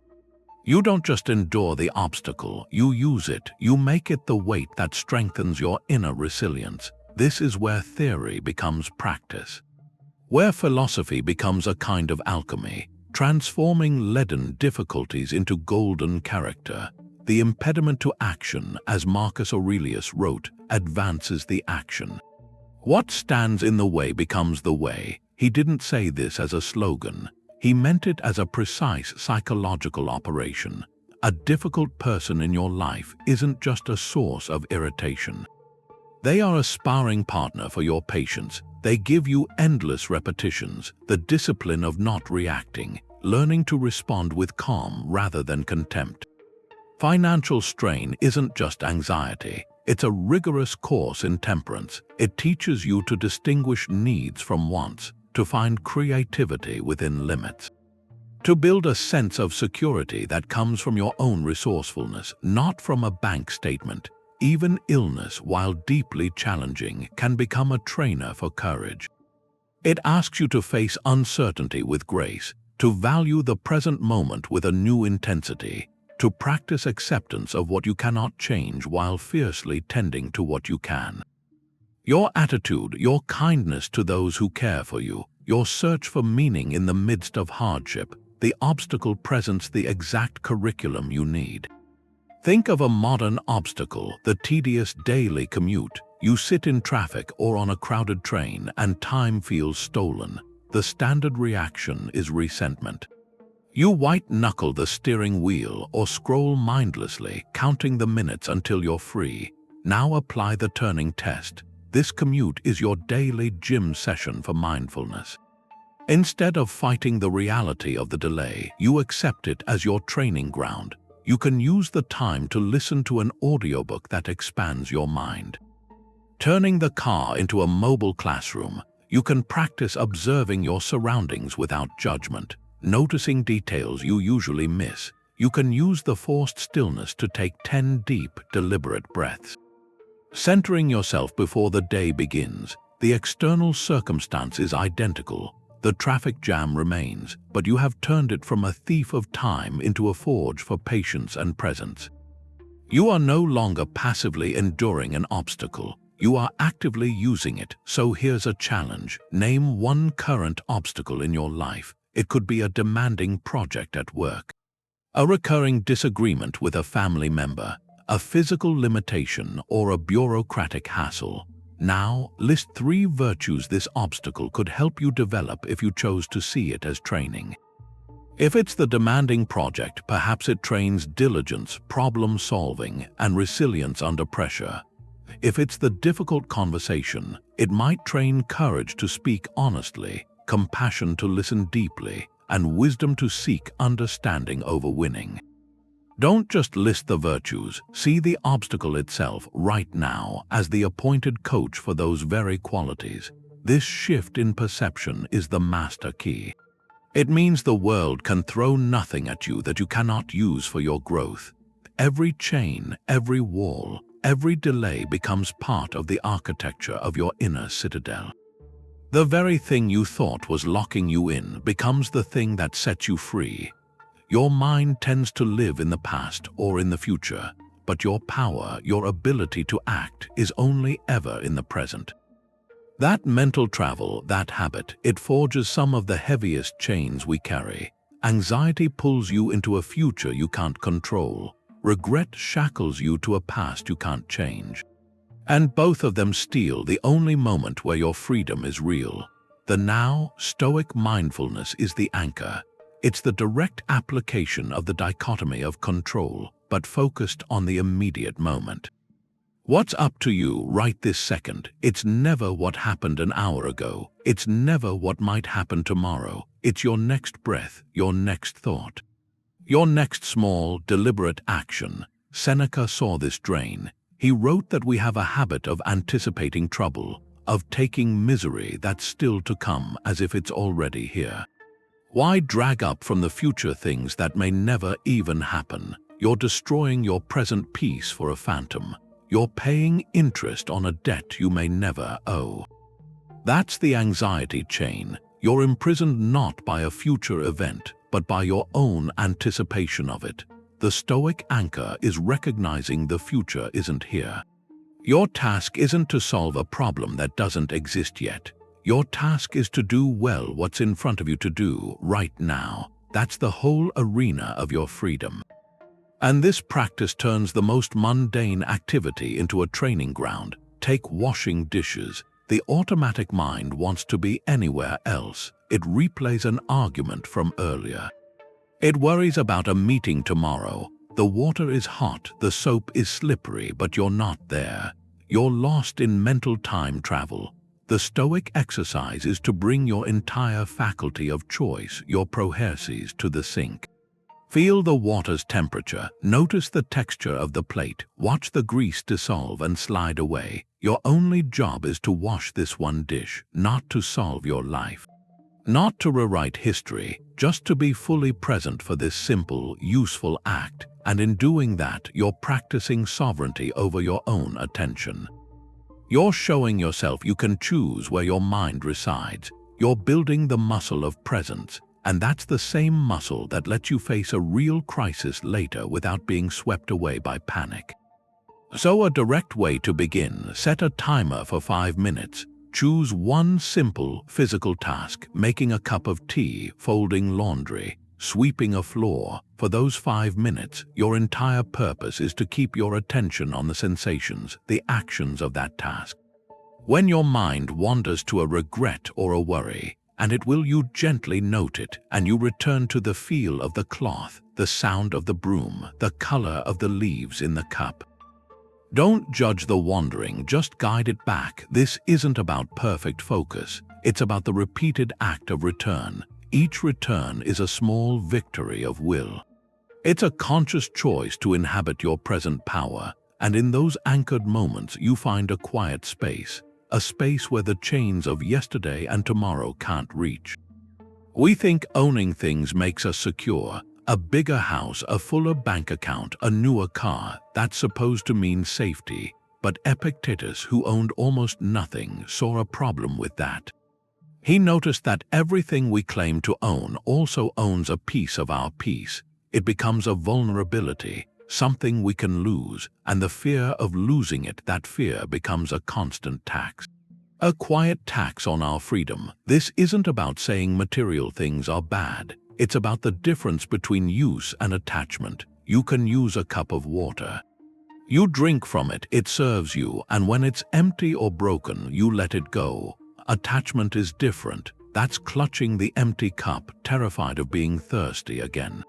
You don't just endure the obstacle, you use it, you make it the weight that strengthens your inner resilience. This is where theory becomes practice, where philosophy becomes a kind of alchemy, transforming leaden difficulties into golden character. The impediment to action, as Marcus Aurelius wrote, advances the action. What stands in the way becomes the way. He didn't say this as a slogan. He meant it as a precise psychological operation. A difficult person in your life isn't just a source of irritation. They are a sparring partner for your patience. They give you endless repetitions, the discipline of not reacting, learning to respond with calm rather than contempt. Financial strain isn't just anxiety. It's a rigorous course in temperance. It teaches you to distinguish needs from wants, to find creativity within limits, to build a sense of security that comes from your own resourcefulness, not from a bank statement. Even illness, while deeply challenging, can become a trainer for courage. It asks you to face uncertainty with grace, to value the present moment with a new intensity, to practice acceptance of what you cannot change while fiercely tending to what you can. Your attitude, your kindness to those who care for you, your search for meaning in the midst of hardship, the obstacle presents the exact curriculum you need. Think of a modern obstacle, the tedious daily commute. You sit in traffic or on a crowded train and time feels stolen. The standard reaction is resentment. You white-knuckle the steering wheel or scroll mindlessly, counting the minutes until you're free. Now apply the turning test. This commute is your daily gym session for mindfulness. Instead of fighting the reality of the delay, you accept it as your training ground. You can use the time to listen to an audiobook that expands your mind. Turning the car into a mobile classroom, you can practice observing your surroundings without judgment. Noticing details you usually miss, you can use the forced stillness to take 10 deep, deliberate breaths. Centering yourself before the day begins, the external circumstance is identical. The traffic jam remains, but you have turned it from a thief of time into a forge for patience and presence. You are no longer passively enduring an obstacle. You are actively using it. So here's a challenge. Name one current obstacle in your life. It could be a demanding project at work, a recurring disagreement with a family member, a physical limitation, or a bureaucratic hassle. Now, list 3 virtues this obstacle could help you develop if you chose to see it as training. If it's the demanding project, perhaps it trains diligence, problem solving, and resilience under pressure. If it's the difficult conversation, it might train courage to speak honestly, compassion to listen deeply, and wisdom to seek understanding over winning. Don't just list the virtues, see the obstacle itself right now as the appointed coach for those very qualities. This shift in perception is the master key. It means the world can throw nothing at you that you cannot use for your growth. Every chain, every wall, every delay becomes part of the architecture of your inner citadel. The very thing you thought was locking you in becomes the thing that sets you free. Your mind tends to live in the past or in the future, but your power, your ability to act, is only ever in the present. That mental travel, that habit, it forges some of the heaviest chains we carry. Anxiety pulls you into a future you can't control. Regret shackles you to a past you can't change. And both of them steal the only moment where your freedom is real. The now, Stoic mindfulness is the anchor. It's the direct application of the dichotomy of control, but focused on the immediate moment. What's up to you right this second? It's never what happened an hour ago. It's never what might happen tomorrow. It's your next breath, your next thought, your next small, deliberate action. Seneca saw this drain. He wrote that we have a habit of anticipating trouble, of taking misery that's still to come as if it's already here. Why drag up from the future things that may never even happen? You're destroying your present peace for a phantom. You're paying interest on a debt you may never owe. That's the anxiety chain. You're imprisoned not by a future event, but by your own anticipation of it. The Stoic anchor is recognizing the future isn't here. Your task isn't to solve a problem that doesn't exist yet. Your task is to do well what's in front of you to do right now. That's the whole arena of your freedom. And this practice turns the most mundane activity into a training ground. Take washing dishes. The automatic mind wants to be anywhere else. It replays an argument from earlier. It worries about a meeting tomorrow. The water is hot, the soap is slippery, but you're not there. You're lost in mental time travel. The Stoic exercise is to bring your entire faculty of choice, your prohairesis, to the sink. Feel the water's temperature, notice the texture of the plate, watch the grease dissolve and slide away. Your only job is to wash this one dish, not to solve your life. Not to rewrite history, just to be fully present for this simple, useful act, and in doing that, you're practicing sovereignty over your own attention. You're showing yourself you can choose where your mind resides. You're building the muscle of presence, and that's the same muscle that lets you face a real crisis later without being swept away by panic. So a direct way to begin: set a timer for 5 minutes. Choose one simple physical task: making a cup of tea, folding laundry, sweeping a floor. For those 5 minutes, your entire purpose is to keep your attention on the sensations, the actions of that task. When your mind wanders to a regret or a worry, and it will, you gently note it, and you return to the feel of the cloth, the sound of the broom, the color of the leaves in the cup. Don't judge the wandering, just guide it back. This isn't about perfect focus. It's about the repeated act of return. Each return is a small victory of will. It's a conscious choice to inhabit your present power, and in those anchored moments you find a quiet space, a space where the chains of yesterday and tomorrow can't reach. We think owning things makes us secure. A bigger house, a fuller bank account, a newer car, that's supposed to mean safety. But Epictetus, who owned almost nothing, saw a problem with that. He noticed that everything we claim to own also owns a piece of our peace. It becomes a vulnerability, something we can lose, and the fear of losing it, that fear becomes a constant tax. A quiet tax on our freedom. This isn't about saying material things are bad. It's about the difference between use and attachment. You can use a cup of water. You drink from it, it serves you, and when it's empty or broken, you let it go. Attachment is different. That's clutching the empty cup, terrified of being thirsty again.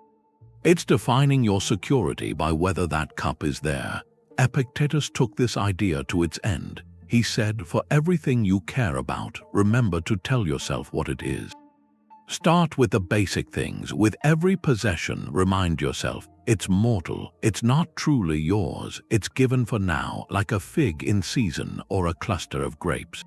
It's defining your security by whether that cup is there. Epictetus took this idea to its end. He said, for everything you care about, remember to tell yourself what it is. Start with the basic things. With every possession, remind yourself, it's mortal, it's not truly yours, it's given for now, like a fig in season or a cluster of grapes.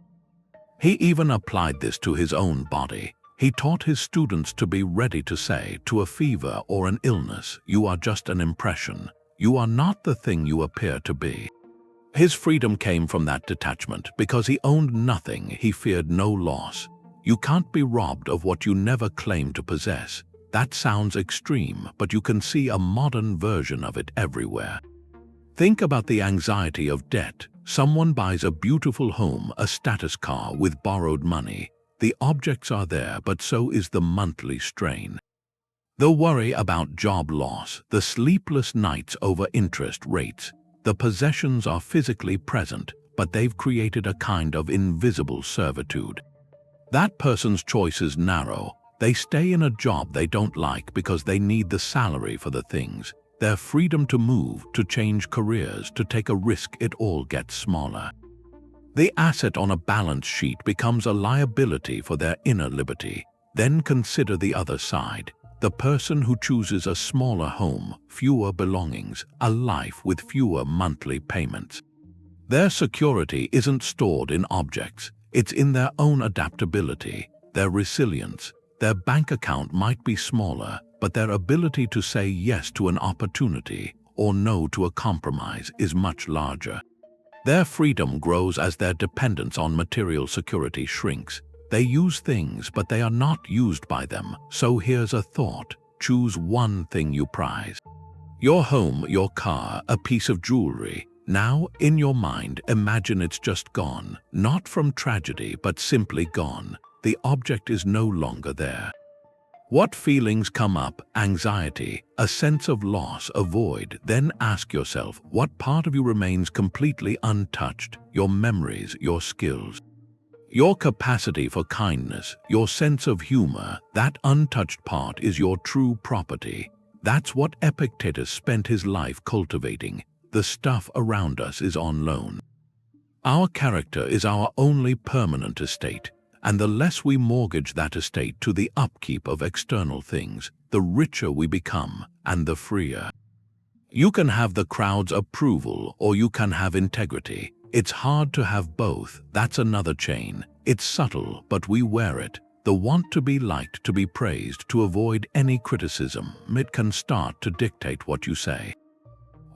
He even applied this to his own body. He taught his students to be ready to say to a fever or an illness, you are just an impression. You are not the thing you appear to be. His freedom came from that detachment. Because he owned nothing, he feared no loss. You can't be robbed of what you never claimed to possess. That sounds extreme, but you can see a modern version of it everywhere. Think about the anxiety of debt. Someone buys a beautiful home, a status car with borrowed money. The objects are there, but so is the monthly strain. The worry about job loss, the sleepless nights over interest rates. The possessions are physically present, but they've created a kind of invisible servitude. That person's choice is narrow. They stay in a job they don't like because they need the salary for the things. Their freedom to move, to change careers, to take a risk, it all gets smaller. The asset on a balance sheet becomes a liability for their inner liberty. Then consider the other side. The person who chooses a smaller home, fewer belongings, a life with fewer monthly payments. Their security isn't stored in objects. It's in their own adaptability, their resilience. Their bank account might be smaller, but their ability to say yes to an opportunity or no to a compromise is much larger. Their freedom grows as their dependence on material security shrinks. They use things, but they are not used by them. So here's a thought. Choose one thing you prize. Your home, your car, a piece of jewelry. Now, in your mind, imagine it's just gone. Not from tragedy, but simply gone. The object is no longer there. What feelings come up? Anxiety, a sense of loss, a void. Then ask yourself, what part of you remains completely untouched? Your memories, your skills, your capacity for kindness, your sense of humor. That untouched part is your true property. That's what Epictetus spent his life cultivating. The stuff around us is on loan. Our character is our only permanent estate. And the less we mortgage that estate to the upkeep of external things, the richer we become and the freer. You can have the crowd's approval or you can have integrity. It's hard to have both. That's another chain. It's subtle, but we wear it. The want to be liked, to be praised, to avoid any criticism. It can start to dictate what you say,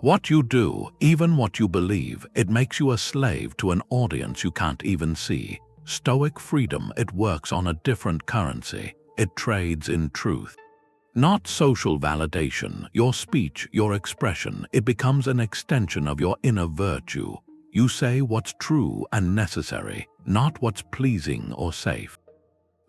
what you do, even what you believe. It makes you a slave to an audience you can't even see. Stoic freedom, it works on a different currency. It trades in truth. Not social validation, your speech, your expression. It becomes an extension of your inner virtue. You say what's true and necessary, not what's pleasing or safe.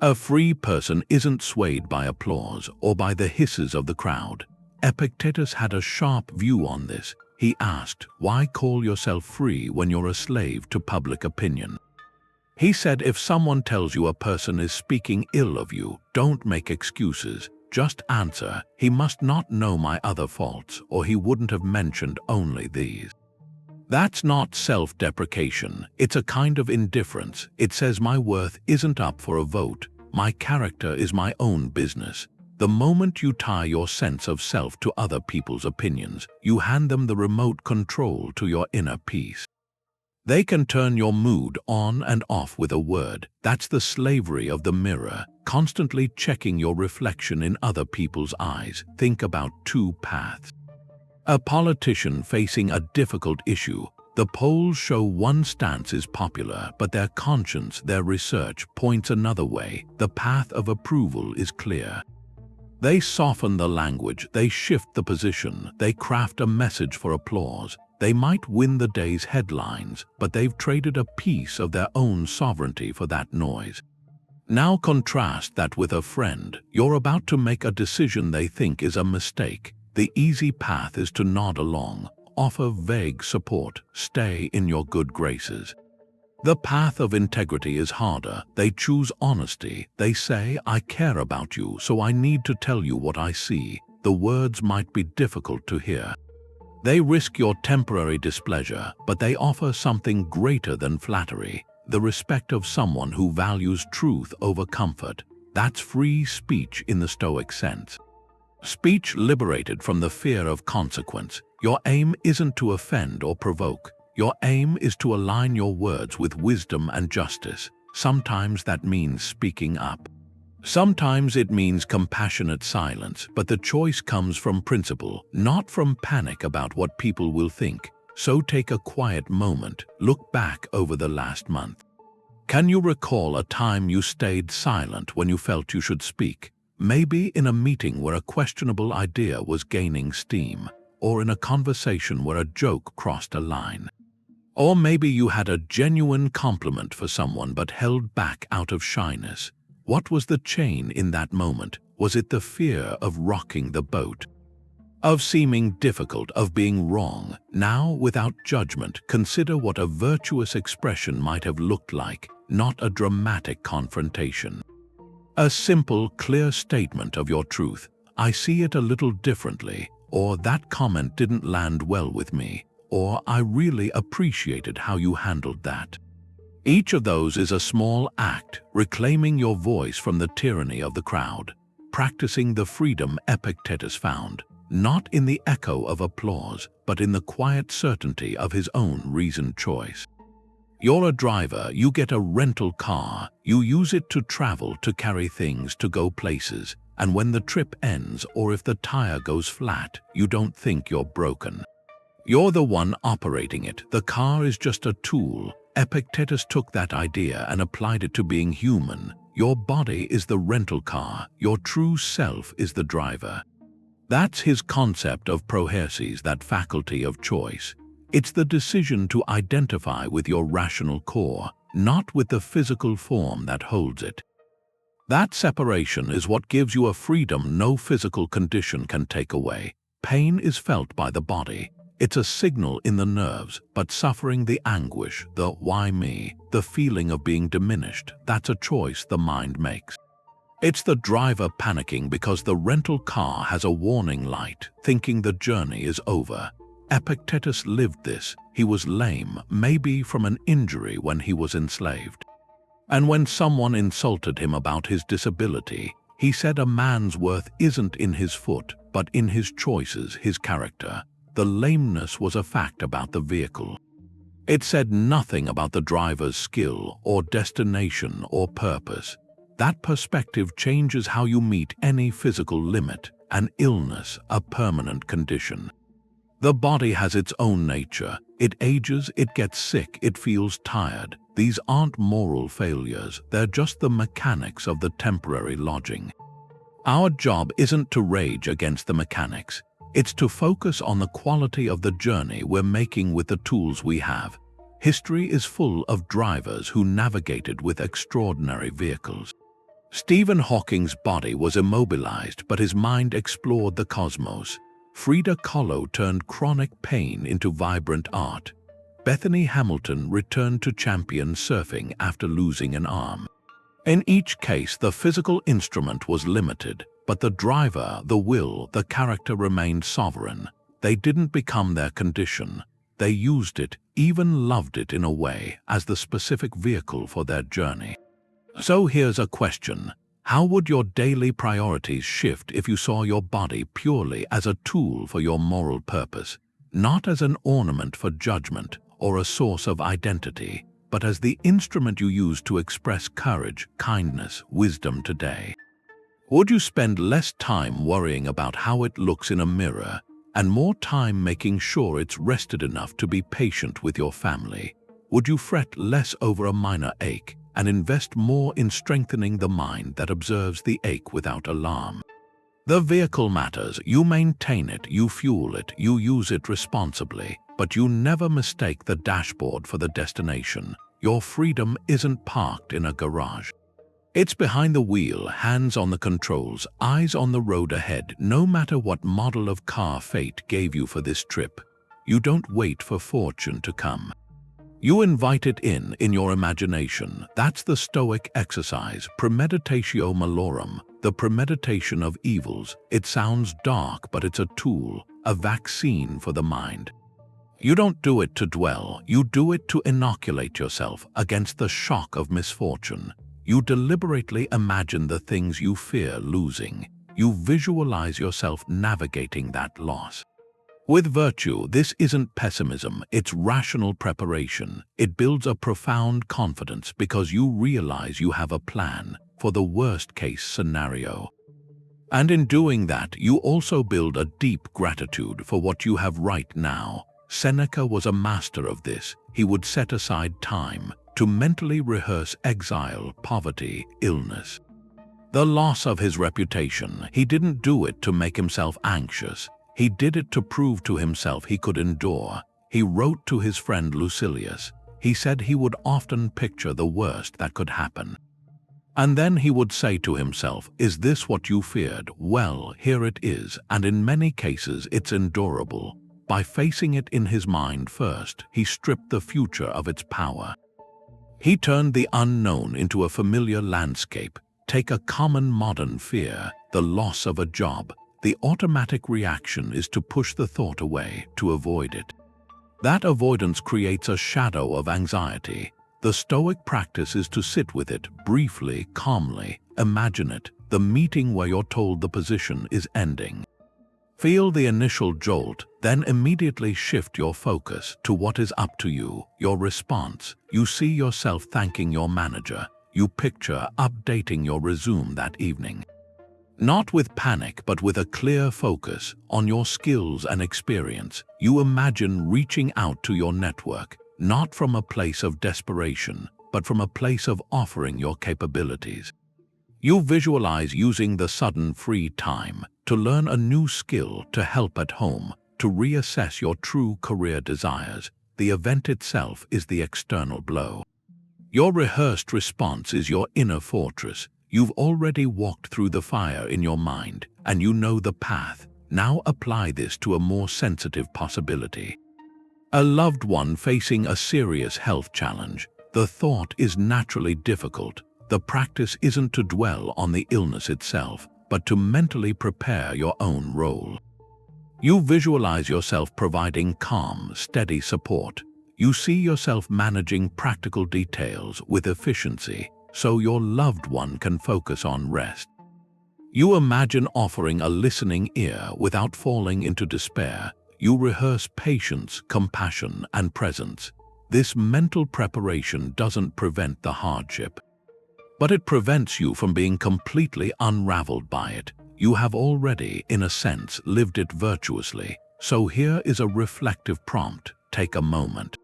A free person isn't swayed by applause or by the hisses of the crowd. Epictetus had a sharp view on this. He asked, why call yourself free when you're a slave to public opinion? He said, if someone tells you a person is speaking ill of you, don't make excuses. Just answer, he must not know my other faults, or he wouldn't have mentioned only these. That's not self-deprecation. It's a kind of indifference. It says my worth isn't up for a vote. My character is my own business. The moment you tie your sense of self to other people's opinions, you hand them the remote control to your inner peace. They can turn your mood on and off with a word. That's the slavery of the mirror, constantly checking your reflection in other people's eyes. Think about two paths. A politician facing a difficult issue. The polls show one stance is popular, but their conscience, their research, points another way. The path of approval is clear. They soften the language, they shift the position, they craft a message for applause. They might win the day's headlines, but they've traded a piece of their own sovereignty for that noise. Now contrast that with a friend. You're about to make a decision they think is a mistake. The easy path is to nod along, offer vague support, stay in your good graces. The path of integrity is harder. They choose honesty. They say, I care about you, so I need to tell you what I see. The words might be difficult to hear. They risk your temporary displeasure, but they offer something greater than flattery, the respect of someone who values truth over comfort. That's free speech in the Stoic sense. Speech liberated from the fear of consequence. Your aim isn't to offend or provoke. Your aim is to align your words with wisdom and justice. Sometimes that means speaking up. Sometimes it means compassionate silence, but the choice comes from principle, not from panic about what people will think. So take a quiet moment, look back over the last month. Can you recall a time you stayed silent when you felt you should speak? Maybe in a meeting where a questionable idea was gaining steam, or in a conversation where a joke crossed a line. Or maybe you had a genuine compliment for someone but held back out of shyness. What was the chain in that moment? Was it the fear of rocking the boat? Of seeming difficult, of being wrong? Now, without judgment, consider what a virtuous expression might have looked like, not a dramatic confrontation. A simple, clear statement of your truth. I see it a little differently, or that comment didn't land well with me, or I really appreciated how you handled that. Each of those is a small act, reclaiming your voice from the tyranny of the crowd, practicing the freedom Epictetus found, not in the echo of applause, but in the quiet certainty of his own reasoned choice. You're a driver, you get a rental car, you use it to travel, to carry things, to go places, and when the trip ends or if the tire goes flat, you don't think you're broken. You're the one operating it. The car is just a tool. Epictetus took that idea and applied it to being human. Your body is the rental car. Your true self is the driver. That's his concept of prohairesis, that faculty of choice. It's the decision to identify with your rational core, not with the physical form that holds it. That separation is what gives you a freedom no physical condition can take away. Pain is felt by the body. It's a signal in the nerves, but suffering, the anguish, the why me, the feeling of being diminished, that's a choice the mind makes. It's the driver panicking because the rental car has a warning light, thinking the journey is over. Epictetus lived this. He was lame, maybe from an injury when he was enslaved. And when someone insulted him about his disability, he said a man's worth isn't in his foot, but in his choices, his character. The lameness was a fact about the vehicle. It said nothing about the driver's skill or destination or purpose. That perspective changes how you meet any physical limit, an illness, a permanent condition. The body has its own nature. It ages, it gets sick, it feels tired. These aren't moral failures, they're just the mechanics of the temporary lodging. Our job isn't to rage against the mechanics. It's to focus on the quality of the journey we're making with the tools we have. History is full of drivers who navigated with extraordinary vehicles. Stephen Hawking's body was immobilized, but his mind explored the cosmos. Frida Kahlo turned chronic pain into vibrant art. Bethany Hamilton returned to champion surfing after losing an arm. In each case, the physical instrument was limited, but the driver, the will, the character remained sovereign. They didn't become their condition. They used it, even loved it in a way, as the specific vehicle for their journey. So here's a question. How would your daily priorities shift if you saw your body purely as a tool for your moral purpose, not as an ornament for judgment or a source of identity, but as the instrument you use to express courage, kindness, wisdom today? Would you spend less time worrying about how it looks in a mirror and more time making sure it's rested enough to be patient with your family? Would you fret less over a minor ache and invest more in strengthening the mind that observes the ache without alarm? The vehicle matters. You maintain it, you fuel it, you use it responsibly, but you never mistake the dashboard for the destination. Your freedom isn't parked in a garage. It's behind the wheel, hands on the controls, eyes on the road ahead. No matter what model of car fate gave you for this trip, you don't wait for fortune to come. You invite it in your imagination. That's the Stoic exercise, Premeditatio Malorum, the premeditation of evils. It sounds dark, but it's a tool, a vaccine for the mind. You don't do it to dwell, you do it to inoculate yourself against the shock of misfortune. You deliberately imagine the things you fear losing. You visualize yourself navigating that loss. With virtue, this isn't pessimism, it's rational preparation. It builds a profound confidence because you realize you have a plan for the worst-case scenario. And in doing that, you also build a deep gratitude for what you have right now. Seneca was a master of this. He would set aside time to mentally rehearse exile, poverty, illness. The loss of his reputation, he didn't do it to make himself anxious. He did it to prove to himself he could endure. He wrote to his friend Lucilius. He said he would often picture the worst that could happen. And then he would say to himself, "Is this what you feared? Well, here it is, and in many cases it's endurable." By facing it in his mind first, he stripped the future of its power. He turned the unknown into a familiar landscape. Take a common modern fear, the loss of a job. The automatic reaction is to push the thought away, to avoid it. That avoidance creates a shadow of anxiety. The Stoic practice is to sit with it briefly, calmly. Imagine it, the meeting where you're told the position is ending. Feel the initial jolt, then immediately shift your focus to what is up to you, your response. You see yourself thanking your manager. You picture updating your resume that evening. Not with panic, but with a clear focus on your skills and experience. You imagine reaching out to your network, not from a place of desperation, but from a place of offering your capabilities. You visualize using the sudden free time to learn a new skill, to help at home, to reassess your true career desires. The event itself is the external blow. Your rehearsed response is your inner fortress. You've already walked through the fire in your mind, and you know the path. Now apply this to a more sensitive possibility. A loved one facing a serious health challenge. The thought is naturally difficult. The practice isn't to dwell on the illness itself, but to mentally prepare your own role. You visualize yourself providing calm, steady support. You see yourself managing practical details with efficiency, so your loved one can focus on rest. You imagine offering a listening ear without falling into despair. You rehearse patience, compassion, and presence. This mental preparation doesn't prevent the hardship, but it prevents you from being completely unraveled by it. You have already, in a sense, lived it virtuously. So here is a reflective prompt. Take a moment.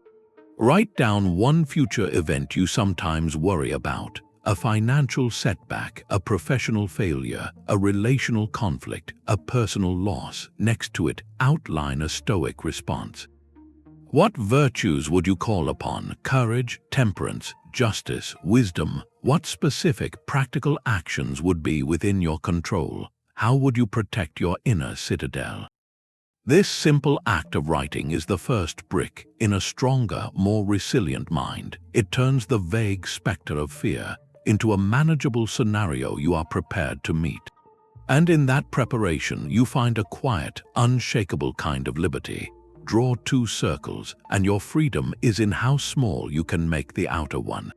Write down one future event you sometimes worry about. A financial setback, a professional failure, a relational conflict, a personal loss. Next to it, outline a Stoic response. What virtues would you call upon? Courage, temperance, justice, wisdom? What specific practical actions would be within your control? How would you protect your inner citadel? This simple act of writing is the first brick in a stronger, more resilient mind. It turns the vague specter of fear into a manageable scenario you are prepared to meet. And in that preparation, you find a quiet, unshakable kind of liberty. Draw two circles, and your freedom is in how small you can make the outer one.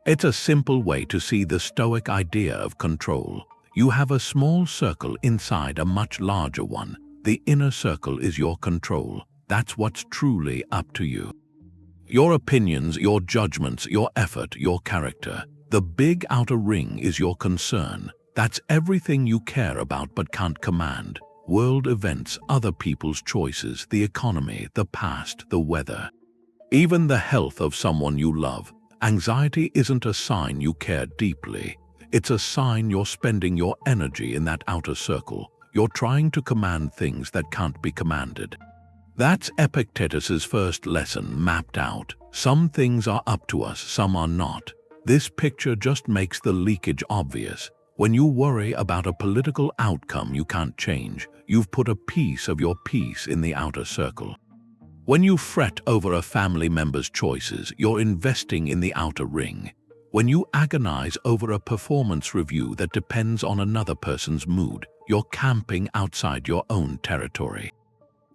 It's a simple way to see the Stoic idea of control. You have a small circle inside a much larger one. The inner circle is your control. That's what's truly up to you. Your opinions, your judgments, your effort, your character. The big outer ring is your concern. That's everything you care about but can't command. World events, other people's choices, the economy, the past, the weather. Even the health of someone you love. Anxiety isn't a sign you care deeply. It's a sign you're spending your energy in that outer circle. You're trying to command things that can't be commanded. That's Epictetus's first lesson mapped out. Some things are up to us, some are not. This picture just makes the leakage obvious. When you worry about a political outcome you can't change, you've put a piece of your peace in the outer circle. When you fret over a family member's choices, you're investing in the outer ring. When you agonize over a performance review that depends on another person's mood, you're camping outside your own territory.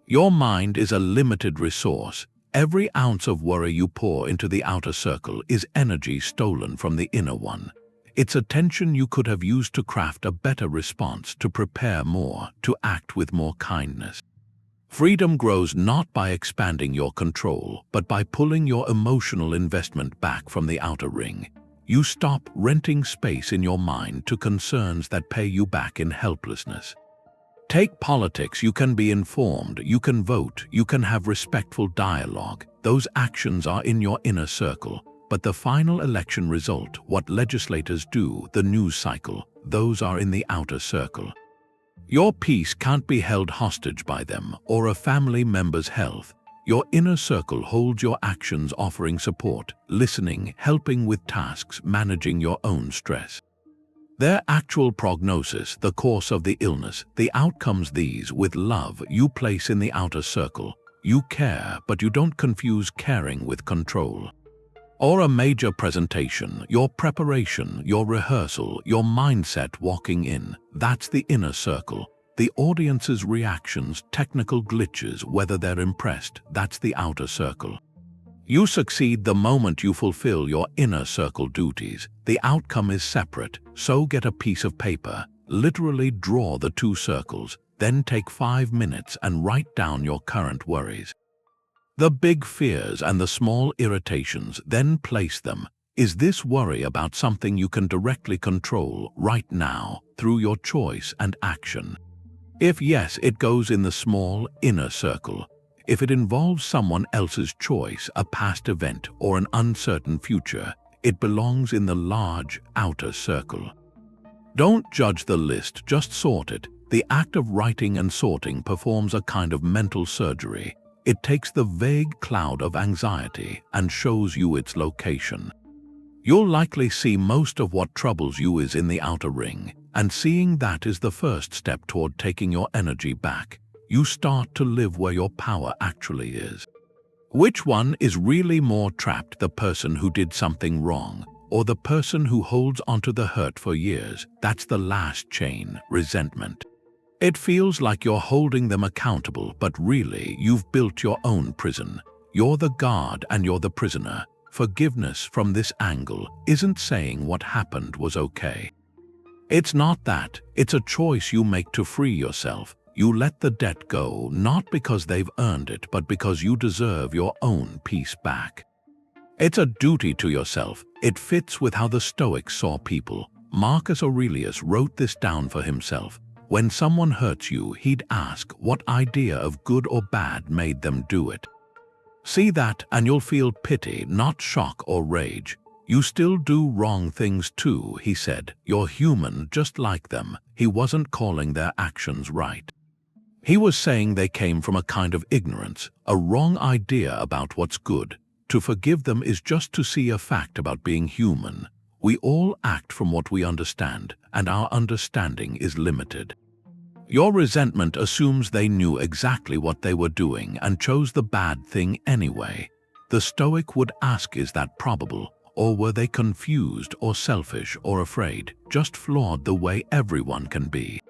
Your mind is a limited resource. Every ounce of worry you pour into the outer circle is energy stolen from the inner one. It's attention you could have used to craft a better response, to prepare more, to act with more kindness. Freedom grows not by expanding your control, but by pulling your emotional investment back from the outer ring. You stop renting space in your mind to concerns that pay you back in helplessness. Take politics. You can be informed, you can vote, you can have respectful dialogue. Those actions are in your inner circle. but the final election result, what legislators do, the news cycle, those are in the outer circle. Your peace can't be held hostage by them or a family member's health. Your inner circle holds your actions, offering support, listening, helping with tasks, managing your own stress. Their actual prognosis, the course of the illness, the outcomes, these, with love, you place in the outer circle. You care, but you don't confuse caring with control. Or a major presentation, your preparation, your rehearsal, your mindset walking in, that's the inner circle. The audience's reactions, technical glitches, whether they're impressed, that's the outer circle. You succeed the moment you fulfill your inner circle duties. The outcome is separate, so get a piece of paper, literally draw the two circles, then take 5 minutes and write down your current worries. The big fears and the small irritations, then place them. Is this worry about something you can directly control right now through your choice and action? If yes, it goes in the small inner circle. If it involves someone else's choice, a past event, or an uncertain future, it belongs in the large outer circle. Don't judge the list, just sort it. The act of writing and sorting performs a kind of mental surgery. It takes the vague cloud of anxiety and shows you its location. You'll likely see most of what troubles you is in the outer ring, and seeing that is the first step toward taking your energy back. You start to live where your power actually is. Which one is really more trapped, the person who did something wrong, or the person who holds onto the hurt for years? That's the last chain, resentment. It feels like you're holding them accountable, but really, you've built your own prison. You're the guard and you're the prisoner. Forgiveness from this angle isn't saying what happened was okay. It's not that. It's a choice you make to free yourself. You let the debt go, not because they've earned it, but because you deserve your own peace back. It's a duty to yourself. It fits with how the Stoics saw people. Marcus Aurelius wrote this down for himself. When someone hurts you, he'd ask what idea of good or bad made them do it. See that and you'll feel pity, not shock or rage. You still do wrong things too, he said. You're human just like them. He wasn't calling their actions right. He was saying they came from a kind of ignorance, a wrong idea about what's good. To forgive them is just to see a fact about being human. We all act from what we understand, and our understanding is limited. Your resentment assumes they knew exactly what they were doing and chose the bad thing anyway. The Stoic would ask, is that probable? Or were they confused or selfish or afraid, just flawed the way everyone can be?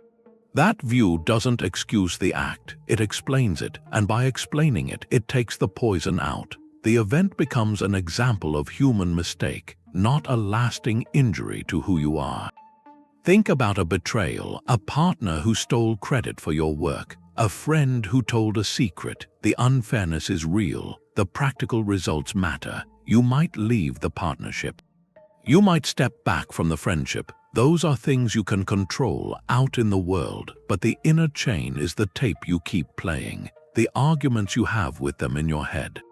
That view doesn't excuse the act, it explains it, and by explaining it, it takes the poison out. The event becomes an example of human mistake, not a lasting injury to who you are. Think about a betrayal, a partner who stole credit for your work, a friend who told a secret. The unfairness is real, the practical results matter. You might leave the partnership. You might step back from the friendship. Those are things you can control out in the world, but the inner chain is the tape you keep playing, the arguments you have with them in your head.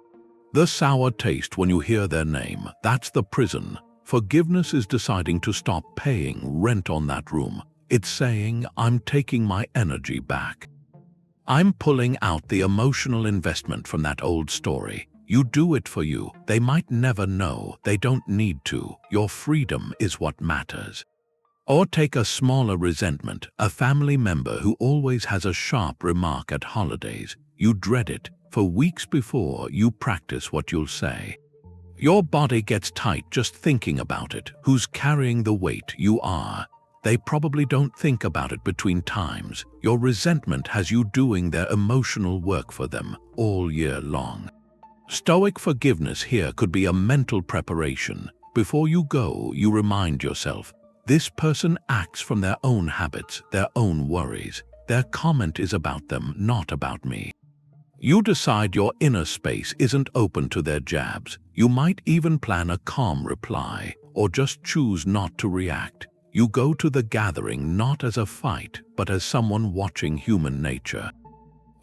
The sour taste when you hear their name, that's the prison. Forgiveness is deciding to stop paying rent on that room. It's saying, I'm taking my energy back. I'm pulling out the emotional investment from that old story. You do it for you. They might never know. They don't need to. Your freedom is what matters. Or take a smaller resentment, a family member who always has a sharp remark at holidays. You dread it. For weeks before, you practice what you'll say. Your body gets tight just thinking about it. Who's carrying the weight? You are. They probably don't think about it between times. Your resentment has you doing their emotional work for them all year long. Stoic forgiveness here could be a mental preparation. Before you go, you remind yourself, this person acts from their own habits, their own worries. Their comment is about them, not about me. You decide your inner space isn't open to their jabs. You might even plan a calm reply, or just choose not to react. You go to the gathering not as a fight, but as someone watching human nature.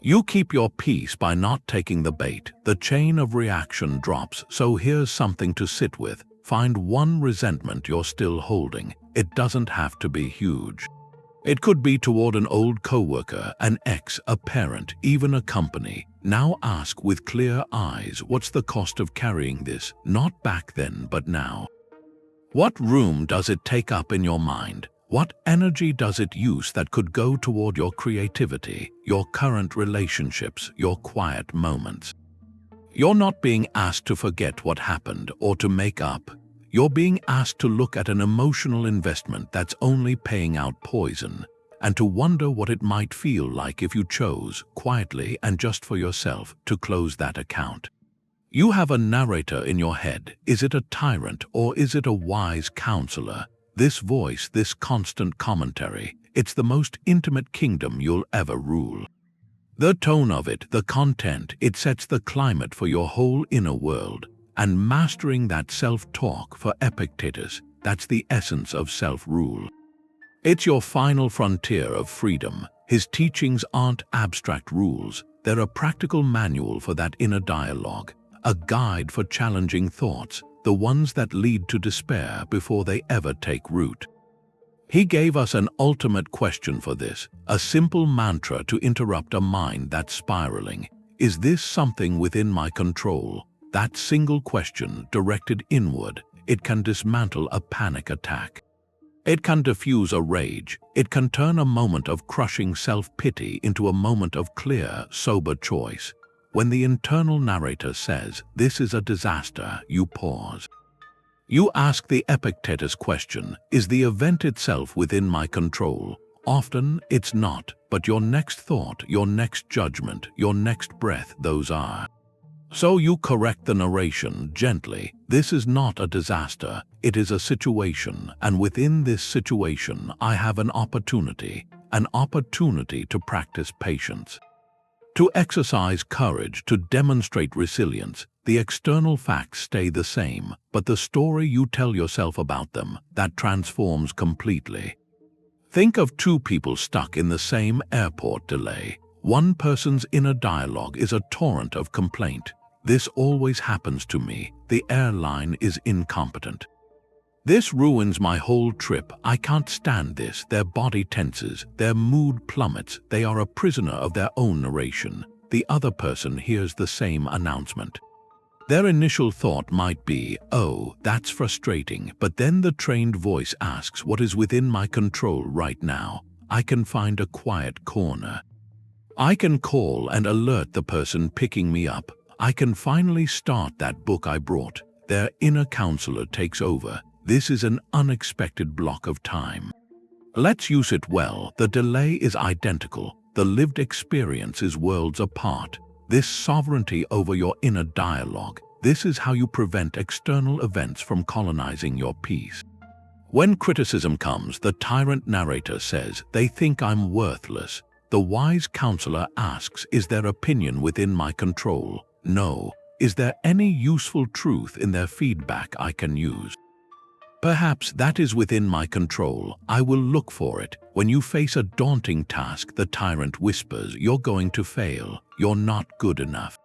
You keep your peace by not taking the bait. The chain of reaction drops, so here's something to sit with. Find one resentment you're still holding. It doesn't have to be huge. It could be toward an old coworker, an ex, a parent, even a company. Now ask with clear eyes, what's the cost of carrying this? Not back then, but now. What room does it take up in your mind? What energy does it use that could go toward your creativity, your current relationships, your quiet moments? You're not being asked to forget what happened or to make up. You're being asked to look at an emotional investment that's only paying out poison, and to wonder what it might feel like if you chose, quietly and just for yourself, to close that account. You have a narrator in your head. Is it a tyrant or is it a wise counselor? This voice, this constant commentary, it's the most intimate kingdom you'll ever rule. The tone of it, the content, it sets the climate for your whole inner world. And mastering that self-talk, for Epictetus, that's the essence of self-rule. It's your final frontier of freedom. His teachings aren't abstract rules. They're a practical manual for that inner dialogue, a guide for challenging thoughts, the ones that lead to despair before they ever take root. He gave us an ultimate question for this, a simple mantra to interrupt a mind that's spiraling. Is this something within my control? That single question, directed inward, it can dismantle a panic attack. It can diffuse a rage. It can turn a moment of crushing self-pity into a moment of clear, sober choice. When the internal narrator says, "This is a disaster," you pause. You ask the Epictetus question, is the event itself within my control? Often it's not, but your next thought, your next judgment, your next breath, those are. So you correct the narration gently. This is not a disaster, it is a situation, and within this situation I have an opportunity to practice patience. To exercise courage, to demonstrate resilience. The external facts stay the same, but the story you tell yourself about them, that transforms completely. Think of two people stuck in the same airport delay. One person's inner dialogue is a torrent of complaint. This always happens to me. The airline is incompetent. This ruins my whole trip. I can't stand this. Their body tenses, their mood plummets. They are a prisoner of their own narration. The other person hears the same announcement. Their initial thought might be, "Oh, that's frustrating," but then the trained voice asks, what is within my control right now? I can find a quiet corner. I can call and alert the person picking me up. I can finally start that book I brought. Their inner counselor takes over. This is an unexpected block of time. Let's use it well. The delay is identical. The lived experience is worlds apart. This sovereignty over your inner dialogue, this is how you prevent external events from colonizing your peace. When criticism comes, the tyrant narrator says, "They think I'm worthless." The wise counselor asks, "Is their opinion within my control?" No. Is there any useful truth in their feedback I can use? Perhaps that is within my control. I will look for it. When you face a daunting task, the tyrant whispers, "You're going to fail. You're not good enough."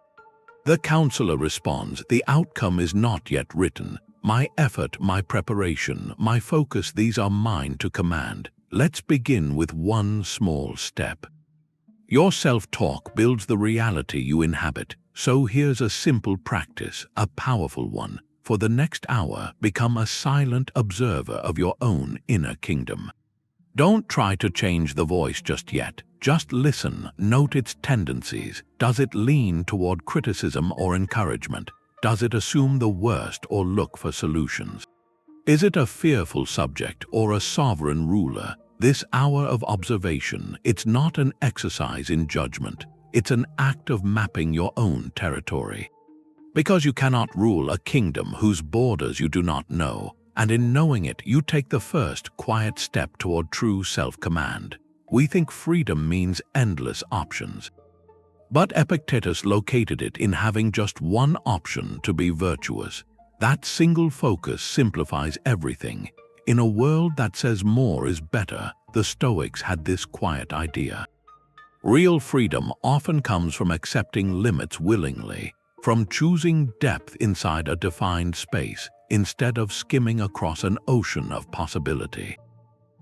The counselor responds, "The outcome is not yet written. My effort, my preparation, my focus, these are mine to command. Let's begin with one small step." Your self-talk builds the reality you inhabit. So here's a simple practice, a powerful one. For the next hour, become a silent observer of your own inner kingdom. Don't try to change the voice just yet. Just listen, note its tendencies. Does it lean toward criticism or encouragement? Does it assume the worst or look for solutions? Is it a fearful subject or a sovereign ruler? This hour of observation, it's not an exercise in judgment. It's an act of mapping your own territory. Because you cannot rule a kingdom whose borders you do not know, and in knowing it, you take the first quiet step toward true self-command. We think freedom means endless options. But Epictetus located it in having just one option to be virtuous. That single focus simplifies everything. In a world that says more is better, the Stoics had this quiet idea. Real freedom often comes from accepting limits willingly, from choosing depth inside a defined space instead of skimming across an ocean of possibility.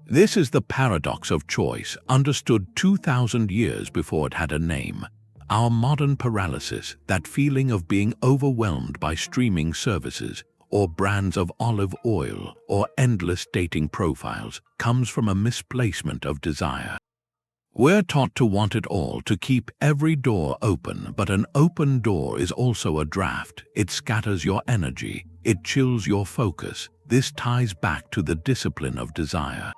This is the paradox of choice, understood 2,000 years before it had a name. Our modern paralysis, that feeling of being overwhelmed by streaming services, or brands of olive oil, or endless dating profiles, comes from a misplacement of desire. We're taught to want it all, to keep every door open, but an open door is also a draft. It scatters your energy, it chills your focus. This ties back to the discipline of desire.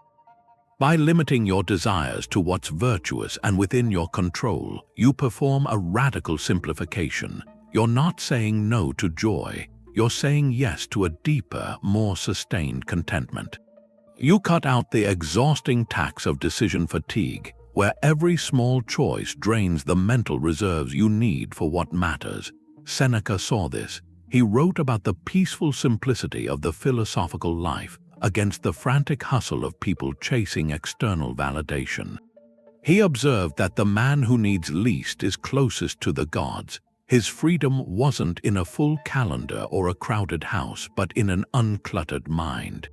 By limiting your desires to what's virtuous and within your control, you perform a radical simplification. You're not saying no to joy, you're saying yes to a deeper, more sustained contentment. You cut out the exhausting tax of decision fatigue, where every small choice drains the mental reserves you need for what matters. Seneca saw this. He wrote about the peaceful simplicity of the philosophical life against the frantic hustle of people chasing external validation. He observed that the man who needs least is closest to the gods. His freedom wasn't in a full calendar or a crowded house, but in an uncluttered mind.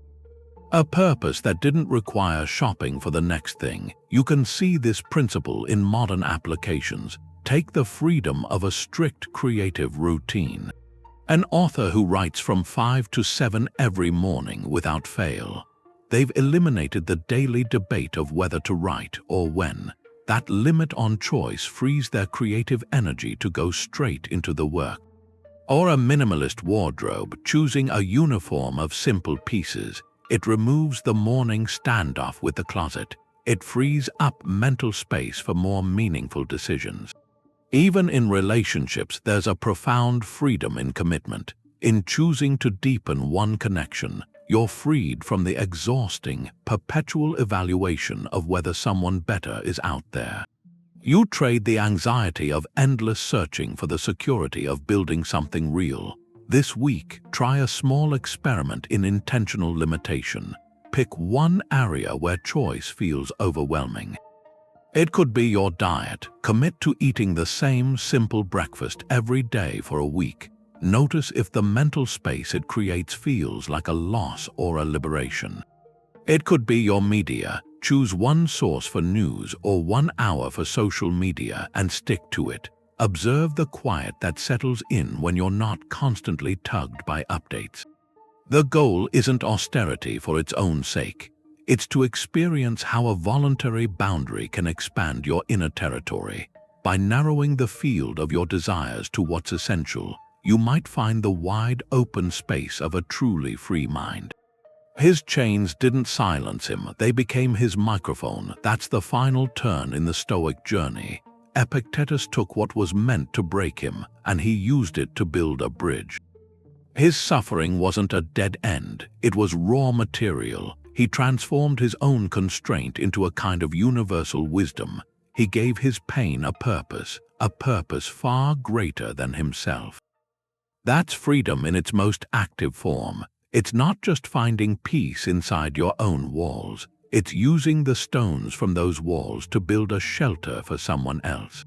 A purpose that didn't require shopping for the next thing. You can see this principle in modern applications. Take the freedom of a strict creative routine. An author who writes from 5 to 7 every morning without fail. They've eliminated the daily debate of whether to write or when. That limit on choice frees their creative energy to go straight into the work. Or a minimalist wardrobe, choosing a uniform of simple pieces. It removes the morning standoff with the closet. It frees up mental space for more meaningful decisions. Even in relationships, there's a profound freedom in commitment. In choosing to deepen one connection, you're freed from the exhausting, perpetual evaluation of whether someone better is out there. You trade the anxiety of endless searching for the security of building something real. This week, try a small experiment in intentional limitation. Pick one area where choice feels overwhelming. It could be your diet. Commit to eating the same simple breakfast every day for a week. Notice if the mental space it creates feels like a loss or a liberation. It could be your media. Choose one source for news or 1 hour for social media and stick to it. Observe the quiet that settles in when you're not constantly tugged by updates. The goal isn't austerity for its own sake. It's to experience how a voluntary boundary can expand your inner territory. By narrowing the field of your desires to what's essential, you might find the wide open space of a truly free mind. His chains didn't silence him, they became his microphone. That's the final turn in the Stoic journey. Epictetus took what was meant to break him, and he used it to build a bridge. His suffering wasn't a dead end, it was raw material. He transformed his own constraint into a kind of universal wisdom. He gave his pain a purpose far greater than himself. That's freedom in its most active form. It's not just finding peace inside your own walls. It's using the stones from those walls to build a shelter for someone else.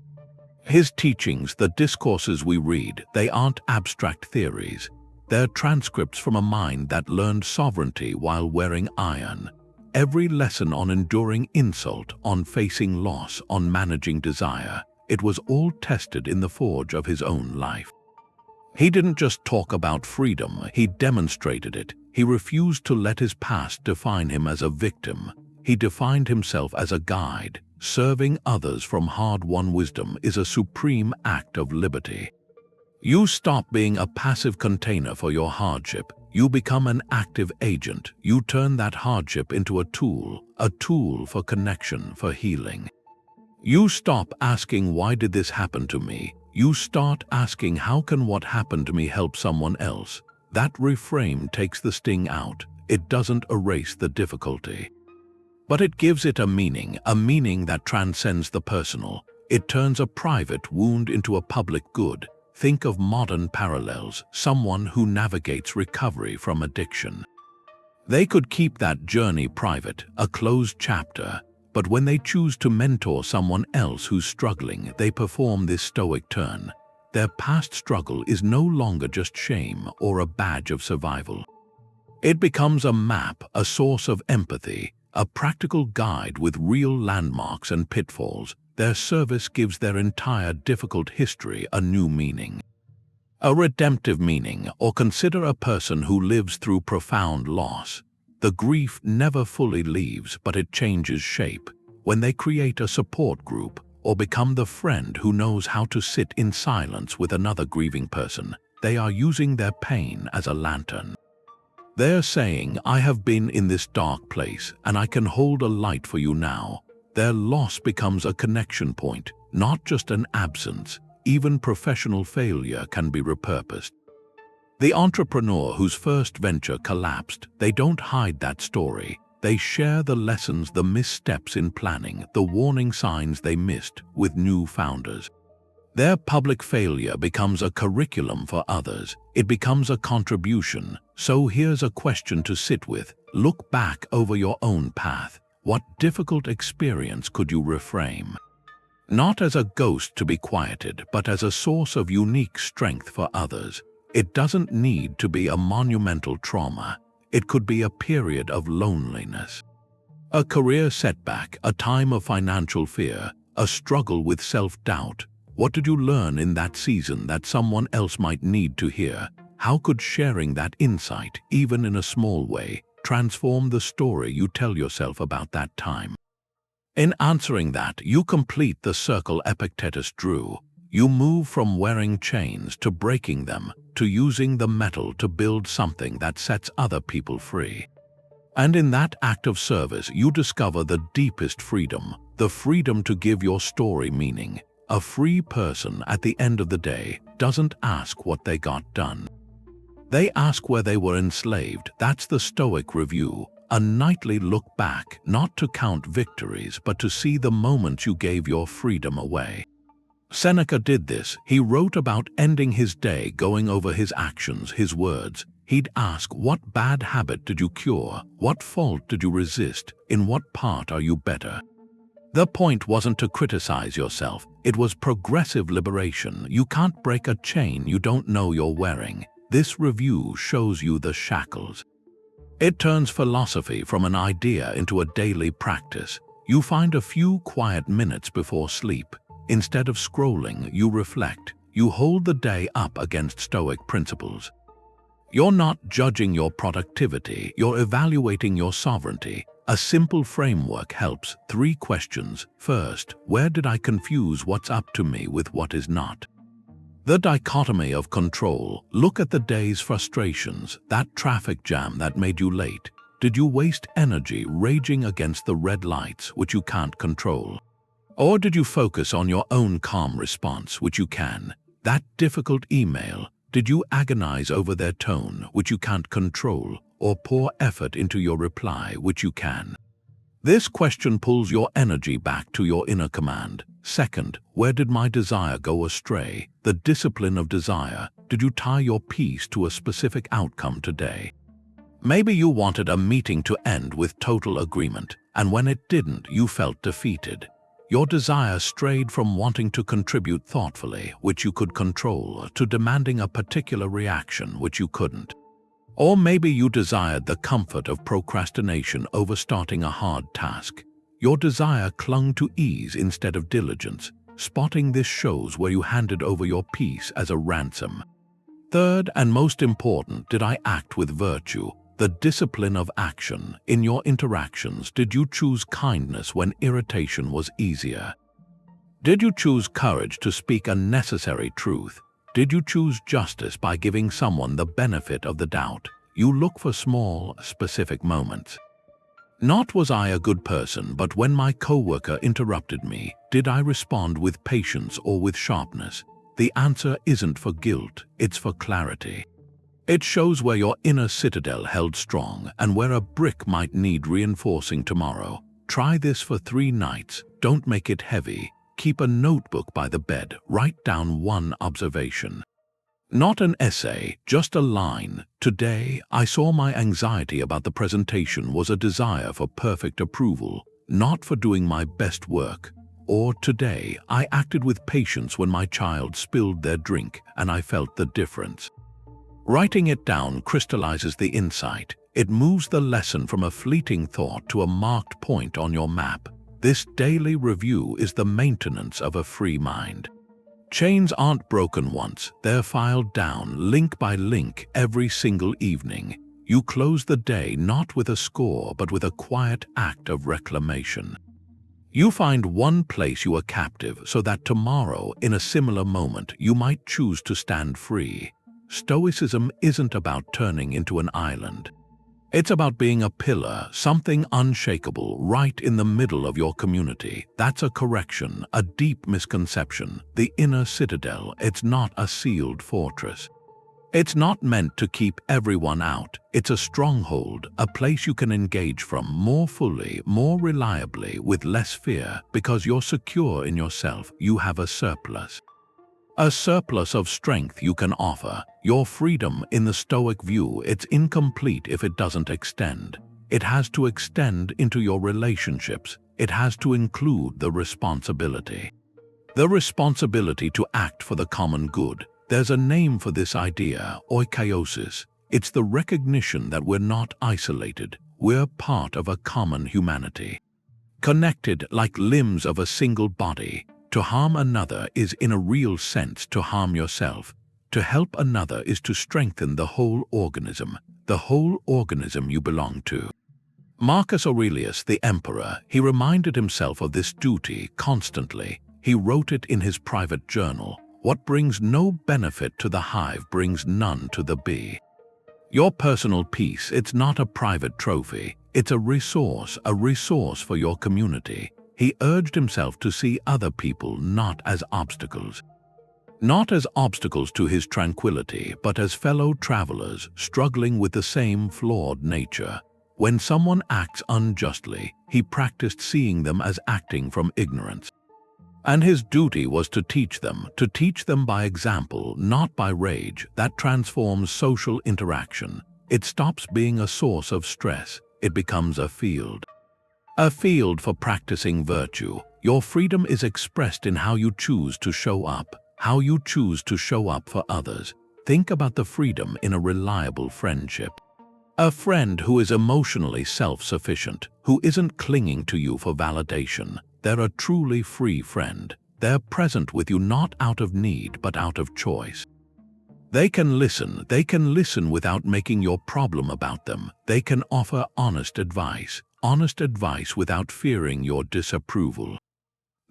His teachings, the discourses we read, they aren't abstract theories. They're transcripts from a mind that learned sovereignty while wearing iron. Every lesson on enduring insult, on facing loss, on managing desire, it was all tested in the forge of his own life. He didn't just talk about freedom, he demonstrated it. He refused to let his past define him as a victim. He defined himself as a guide. Serving others from hard-won wisdom is a supreme act of liberty. You stop being a passive container for your hardship. You become an active agent. You turn that hardship into a tool for connection, for healing. You stop asking, why did this happen to me? You start asking, how can what happened to me help someone else? That reframe takes the sting out. It doesn't erase the difficulty, but it gives it a meaning that transcends the personal. It turns a private wound into a public good. Think of modern parallels, someone who navigates recovery from addiction. They could keep that journey private, a closed chapter, but when they choose to mentor someone else who's struggling, they perform this stoic turn. Their past struggle is no longer just shame or a badge of survival. It becomes a map, a source of empathy, a practical guide with real landmarks and pitfalls. Their service gives their entire difficult history a new meaning. A redemptive meaning, or consider a person who lives through profound loss. The grief never fully leaves, but it changes shape. When they create a support group, or become the friend who knows how to sit in silence with another grieving person, they are using their pain as a lantern. They're saying, I have been in this dark place, and I can hold a light for you now. Their loss becomes a connection point, not just an absence. Even professional failure can be repurposed. The entrepreneur whose first venture collapsed, they don't hide that story. They share the lessons, the missteps in planning, the warning signs they missed with new founders. Their public failure becomes a curriculum for others. It becomes a contribution. So here's a question to sit with. Look back over your own path. What difficult experience could you reframe? Not as a ghost to be quieted, but as a source of unique strength for others. It doesn't need to be a monumental trauma. It could be a period of loneliness, a career setback, a time of financial fear, a struggle with self-doubt. What did you learn in that season that someone else might need to hear? How could sharing that insight, even in a small way, transform the story you tell yourself about that time? In answering that, you complete the circle Epictetus drew. You move from wearing chains to breaking them, to using the metal to build something that sets other people free. And in that act of service, you discover the deepest freedom, the freedom to give your story meaning. A free person at the end of the day doesn't ask what they got done. They ask where they were enslaved. That's the Stoic review. A nightly look back, not to count victories, but to see the moments you gave your freedom away. Seneca did this. He wrote about ending his day going over his actions, his words. He'd ask, what bad habit did you cure? What fault did you resist? In what part are you better? The point wasn't to criticize yourself. It was progressive liberation. You can't break a chain you don't know you're wearing. This review shows you the shackles. It turns philosophy from an idea into a daily practice. You find a few quiet minutes before sleep. Instead of scrolling, you reflect. You hold the day up against Stoic principles. You're not judging your productivity, you're evaluating your sovereignty. A simple framework helps. 3 questions. First, where did I confuse what's up to me with what is not? The dichotomy of control. Look at the day's frustrations, that traffic jam that made you late. Did you waste energy raging against the red lights, which you can't control? Or did you focus on your own calm response, which you can? That difficult email, did you agonize over their tone, which you can't control, or pour effort into your reply, which you can? This question pulls your energy back to your inner command. Second, where did my desire go astray? The discipline of desire. Did you tie your peace to a specific outcome today? Maybe you wanted a meeting to end with total agreement, and when it didn't, you felt defeated. Your desire strayed from wanting to contribute thoughtfully, which you could control, to demanding a particular reaction, which you couldn't. Or maybe you desired the comfort of procrastination over starting a hard task. Your desire clung to ease instead of diligence. Spotting this shows where you handed over your peace as a ransom. Third, and most important, did I act with virtue? The discipline of action. In your interactions, did you choose kindness when irritation was easier? Did you choose courage to speak a necessary truth? Did you choose justice by giving someone the benefit of the doubt? You look for small, specific moments. Not was I a good person, but when my coworker interrupted me, did I respond with patience or with sharpness? The answer isn't for guilt, it's for clarity. It shows where your inner citadel held strong and where a brick might need reinforcing tomorrow. Try this for 3 nights. Don't make it heavy. Keep a notebook by the bed. Write down 1 observation. Not an essay, just a line. Today, I saw my anxiety about the presentation was a desire for perfect approval. not for doing my best work. Or today, I acted with patience when my child spilled their drink and I felt the difference. Writing it down crystallizes the insight. It moves the lesson from a fleeting thought to a marked point on your map. This daily review is the maintenance of a free mind. Chains aren't broken once, they're filed down link by link every single evening. You close the day not with a score but with a quiet act of reclamation. You find one place you are captive so that tomorrow, in a similar moment, you might choose to stand free. Stoicism isn't about turning into an island. It's about being a pillar, something unshakable, right in the middle of your community. That's a correction, a deep misconception. The inner citadel, it's not a sealed fortress. It's not meant to keep everyone out. It's a stronghold, a place you can engage from more fully, more reliably, with less fear, because you're secure in yourself. You have a surplus. A surplus of strength you can offer. Your freedom, in the Stoic view, it's incomplete if it doesn't extend. It has to extend into your relationships. It has to include the responsibility. The responsibility to act for the common good. There's a name for this idea, oikoiosis. It's the recognition that we're not isolated. We're part of a common humanity. Connected like limbs of a single body. To harm another is in a real sense to harm yourself. To help another is to strengthen the whole organism you belong to. Marcus Aurelius, the emperor, he reminded himself of this duty constantly. He wrote it in his private journal. What brings no benefit to the hive brings none to the bee. Your personal peace, it's not a private trophy. It's a resource for your community. He urged himself to see other people not as obstacles. Not as obstacles to his tranquility, but as fellow travelers struggling with the same flawed nature. When someone acts unjustly, he practiced seeing them as acting from ignorance. And his duty was to teach them by example, not by rage. That transforms social interaction. It stops being a source of stress. It becomes a field. A field for practicing virtue. Your freedom is expressed in how you choose to show up, for others. Think about the freedom in a reliable friendship. A friend who is emotionally self-sufficient, who isn't clinging to you for validation. They're a truly free friend. They're present with you not out of need but out of choice. They can listen without making your problem about them. They can offer honest advice without fearing your disapproval.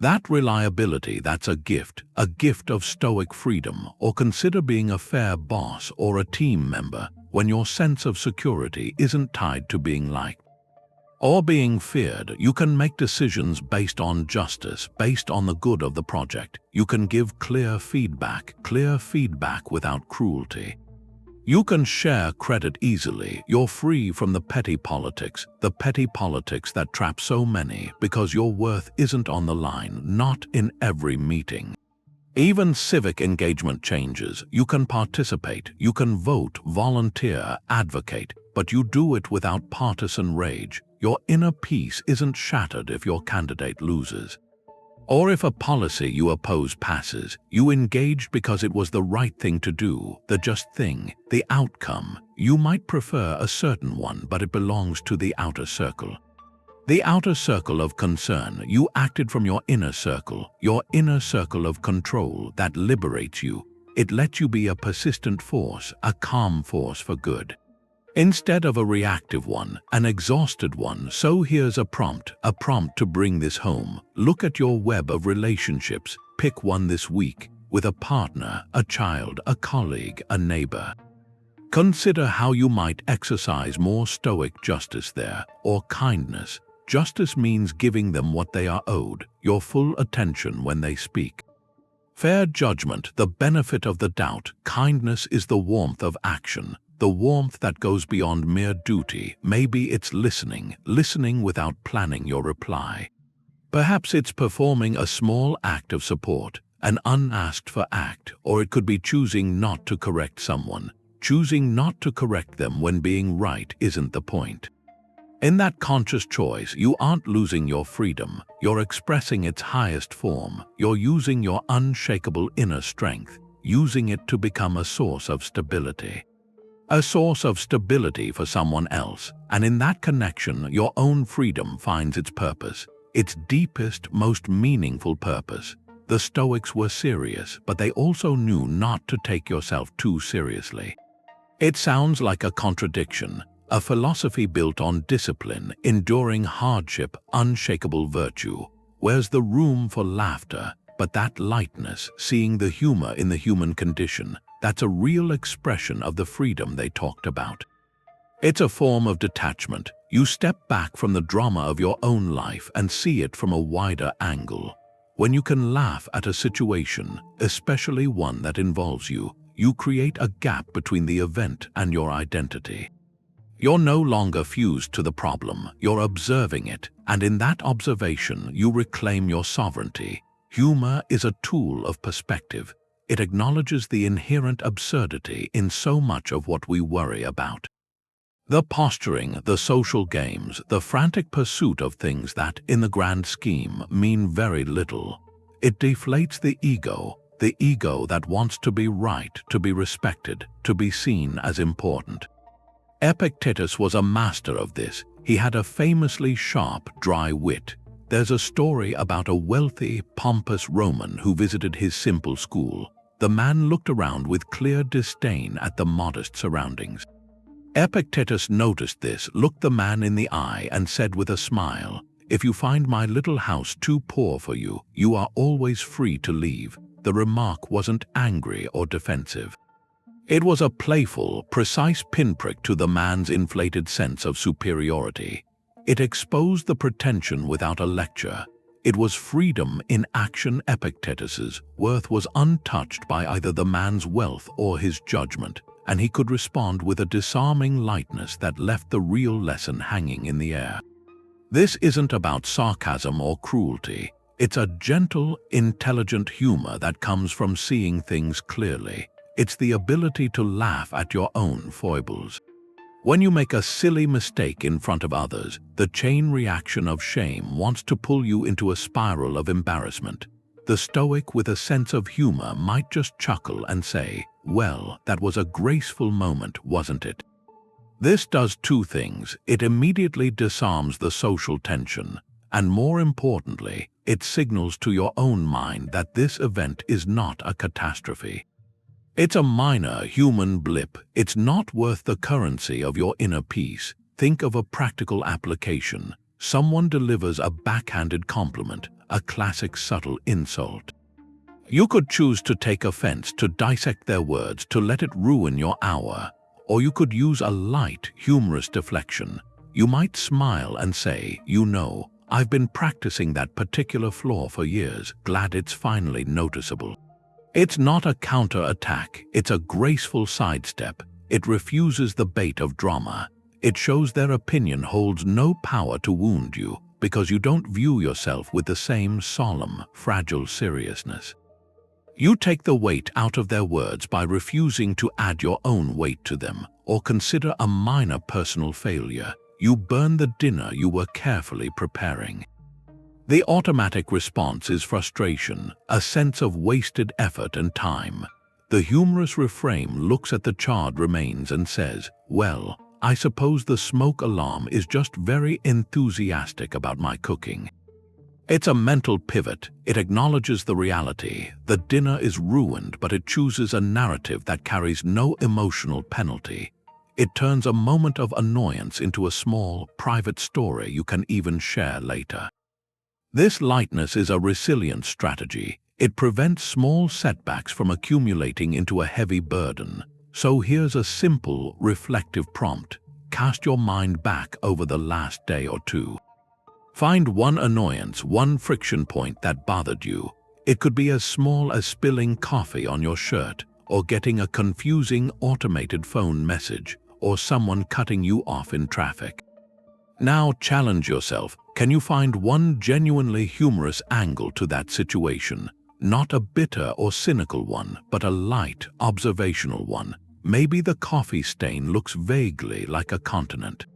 That reliability, that's a gift of Stoic freedom. Or consider being a fair boss or a team member when your sense of security isn't tied to being liked or being feared. You can make decisions based on justice, based on the good of the project. You can give clear feedback without cruelty. You can share credit easily. You're free from the petty politics that trap so many, because your worth isn't on the line, not in every meeting. Even civic engagement changes. You can participate, you can vote, volunteer, advocate, but you do it without partisan rage. Your inner peace isn't shattered if your candidate loses. Or if a policy you oppose passes. You engaged because it was the right thing to do, the just thing. The outcome, you might prefer a certain one, but it belongs to the outer circle. The outer circle of concern. You acted from your inner circle of control that liberates you. It lets you be a persistent force, a calm force for good, instead of a reactive one, an exhausted one. So here's a prompt to bring this home. Look at your web of relationships. Pick one this week, with a partner, a child, a colleague, a neighbor. Consider how you might exercise more Stoic justice there, or kindness. Justice means giving them what they are owed, your full attention when they speak. Fair judgment, the benefit of the doubt. Kindness is the warmth of action, the warmth that goes beyond mere duty. Maybe it's listening without planning your reply. Perhaps it's performing a small act of support, an unasked for act, or it could be choosing not to correct someone, choosing not to correct them when being right isn't the point. In that conscious choice, you aren't losing your freedom, you're expressing its highest form, you're using your unshakable inner strength, using it to become a source of stability. A source of stability for someone else, and in that connection, your own freedom finds its purpose, its deepest, most meaningful purpose. The Stoics were serious, but they also knew not to take yourself too seriously. It sounds like a contradiction, a philosophy built on discipline, enduring hardship, unshakable virtue. Where's the room for laughter? But that lightness, seeing the humor in the human condition, that's a real expression of the freedom they talked about. It's a form of detachment. You step back from the drama of your own life and see it from a wider angle. When you can laugh at a situation, especially one that involves you, you create a gap between the event and your identity. You're no longer fused to the problem, you're observing it, and in that observation you reclaim your sovereignty. Humor is a tool of perspective. It acknowledges the inherent absurdity in so much of what we worry about. The posturing, the social games, the frantic pursuit of things that, in the grand scheme, mean very little. It deflates the ego that wants to be right, to be respected, to be seen as important. Epictetus was a master of this. He had a famously sharp, dry wit. There's a story about a wealthy, pompous Roman who visited his simple school. The man looked around with clear disdain at the modest surroundings. Epictetus noticed this, looked the man in the eye, and said with a smile, "If you find my little house too poor for you, you are always free to leave." The remark wasn't angry or defensive. It was a playful, precise pinprick to the man's inflated sense of superiority. It exposed the pretension without a lecture. It was freedom in action. Epictetus's worth was untouched by either the man's wealth or his judgment, and he could respond with a disarming lightness that left the real lesson hanging in the air. This isn't about sarcasm or cruelty. It's a gentle, intelligent humor that comes from seeing things clearly. It's the ability to laugh at your own foibles. When you make a silly mistake in front of others, the chain reaction of shame wants to pull you into a spiral of embarrassment. The Stoic with a sense of humor might just chuckle and say, "Well, that was a graceful moment, wasn't it?" This does two things. It immediately disarms the social tension, and more importantly, it signals to your own mind that this event is not a catastrophe. It's a minor human blip. It's not worth the currency of your inner peace. Think of a practical application. Someone delivers a backhanded compliment, a classic subtle insult. You could choose to take offense, to dissect their words, to let it ruin your hour. Or you could use a light, humorous deflection. You might smile and say, "You know, I've been practicing that particular flaw for years. Glad it's finally noticeable." It's not a counter-attack, it's a graceful sidestep. It refuses the bait of drama. It shows their opinion holds no power to wound you, because you don't view yourself with the same solemn, fragile seriousness. You take the weight out of their words by refusing to add your own weight to them, or consider a minor personal failure. You burn the dinner you were carefully preparing. The automatic response is frustration, a sense of wasted effort and time. The humorous refrain looks at the charred remains and says, "Well, I suppose the smoke alarm is just very enthusiastic about my cooking." It's a mental pivot. It acknowledges the reality. The dinner is ruined, but it chooses a narrative that carries no emotional penalty. It turns a moment of annoyance into a small, private story you can even share later. This lightness is a resilience strategy. It prevents small setbacks from accumulating into a heavy burden. So here's a simple, reflective prompt. Cast your mind back over the last day or two. Find one annoyance, one friction point that bothered you. It could be as small as spilling coffee on your shirt, or getting a confusing automated phone message, or someone cutting you off in traffic. Now challenge yourself. Can you find one genuinely humorous angle to that situation? Not a bitter or cynical one, but a light, observational one. Maybe the coffee stain looks vaguely like a continent.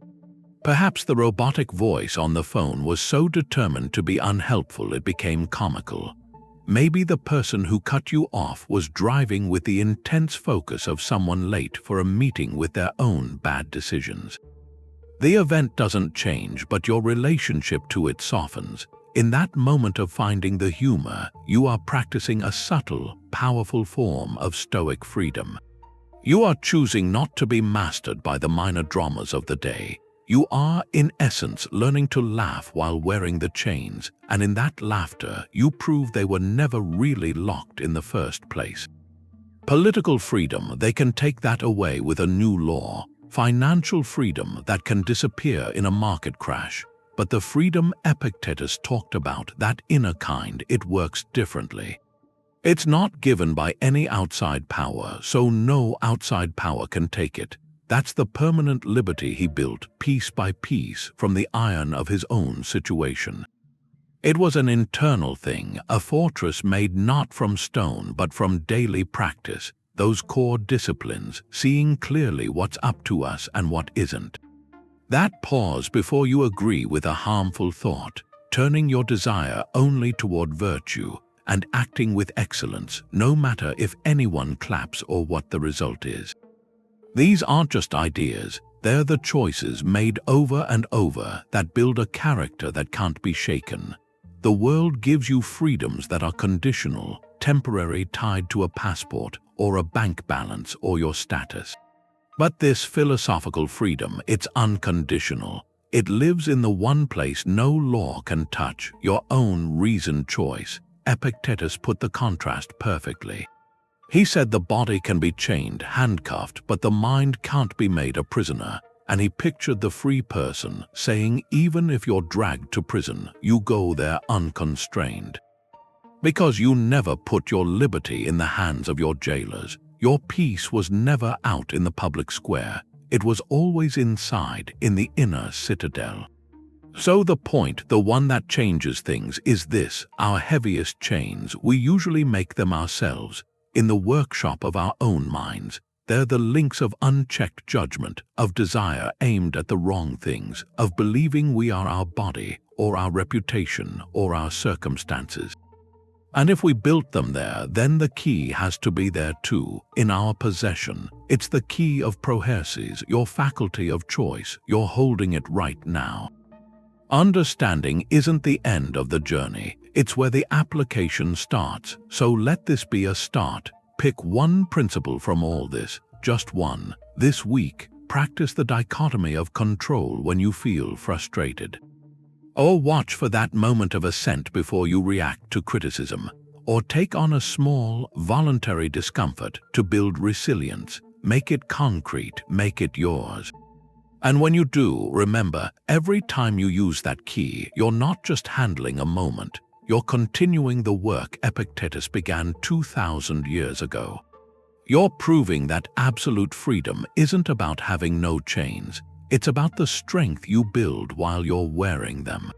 Perhaps the robotic voice on the phone was so determined to be unhelpful it became comical. Maybe the person who cut you off was driving with the intense focus of someone late for a meeting with their own bad decisions. The event doesn't change, but your relationship to it softens. In that moment of finding the humor, you are practicing a subtle, powerful form of Stoic freedom. You are choosing not to be mastered by the minor dramas of the day. You are, in essence, learning to laugh while wearing the chains, and in that laughter, you prove they were never really locked in the first place. Political freedom, they can take that away with a new law. Financial freedom, that can disappear in a market crash. But the freedom Epictetus talked about, that inner kind, it works differently. It's not given by any outside power, so no outside power can take it. That's the permanent liberty he built, piece by piece, from the iron of his own situation. It was an internal thing, a fortress made not from stone but from daily practice, those core disciplines, seeing clearly what's up to us and what isn't. That pause before you agree with a harmful thought, turning your desire only toward virtue, and acting with excellence, no matter if anyone claps or what the result is. These aren't just ideas, they're the choices made over and over that build a character that can't be shaken. The world gives you freedoms that are conditional, temporary, tied to a passport or a bank balance or your status. But this philosophical freedom, it's unconditional. It lives in the one place no law can touch, your own reasoned choice. Epictetus put the contrast perfectly. He said the body can be chained, handcuffed, but the mind can't be made a prisoner. And he pictured the free person, saying even if you're dragged to prison, you go there unconstrained. Because you never put your liberty in the hands of your jailers. Your peace was never out in the public square. It was always inside, in the inner citadel. So the point, the one that changes things, is this: our heaviest chains, we usually make them ourselves. In the workshop of our own minds, they're the links of unchecked judgment, of desire aimed at the wrong things, of believing we are our body, or our reputation, or our circumstances. And if we built them there, then the key has to be there too, in our possession. It's the key of Prohairesis, your faculty of choice. You're holding it right now. Understanding isn't the end of the journey. It's where the application starts. So let this be a start. Pick one principle from all this, just one. This week, practice the dichotomy of control when you feel frustrated. Or watch for that moment of assent before you react to criticism. Or take on a small, voluntary discomfort to build resilience. Make it concrete, make it yours. And when you do, remember, every time you use that key, you're not just handling a moment. You're continuing the work Epictetus began 2,000 years ago. You're proving that absolute freedom isn't about having no chains. It's about the strength you build while you're wearing them.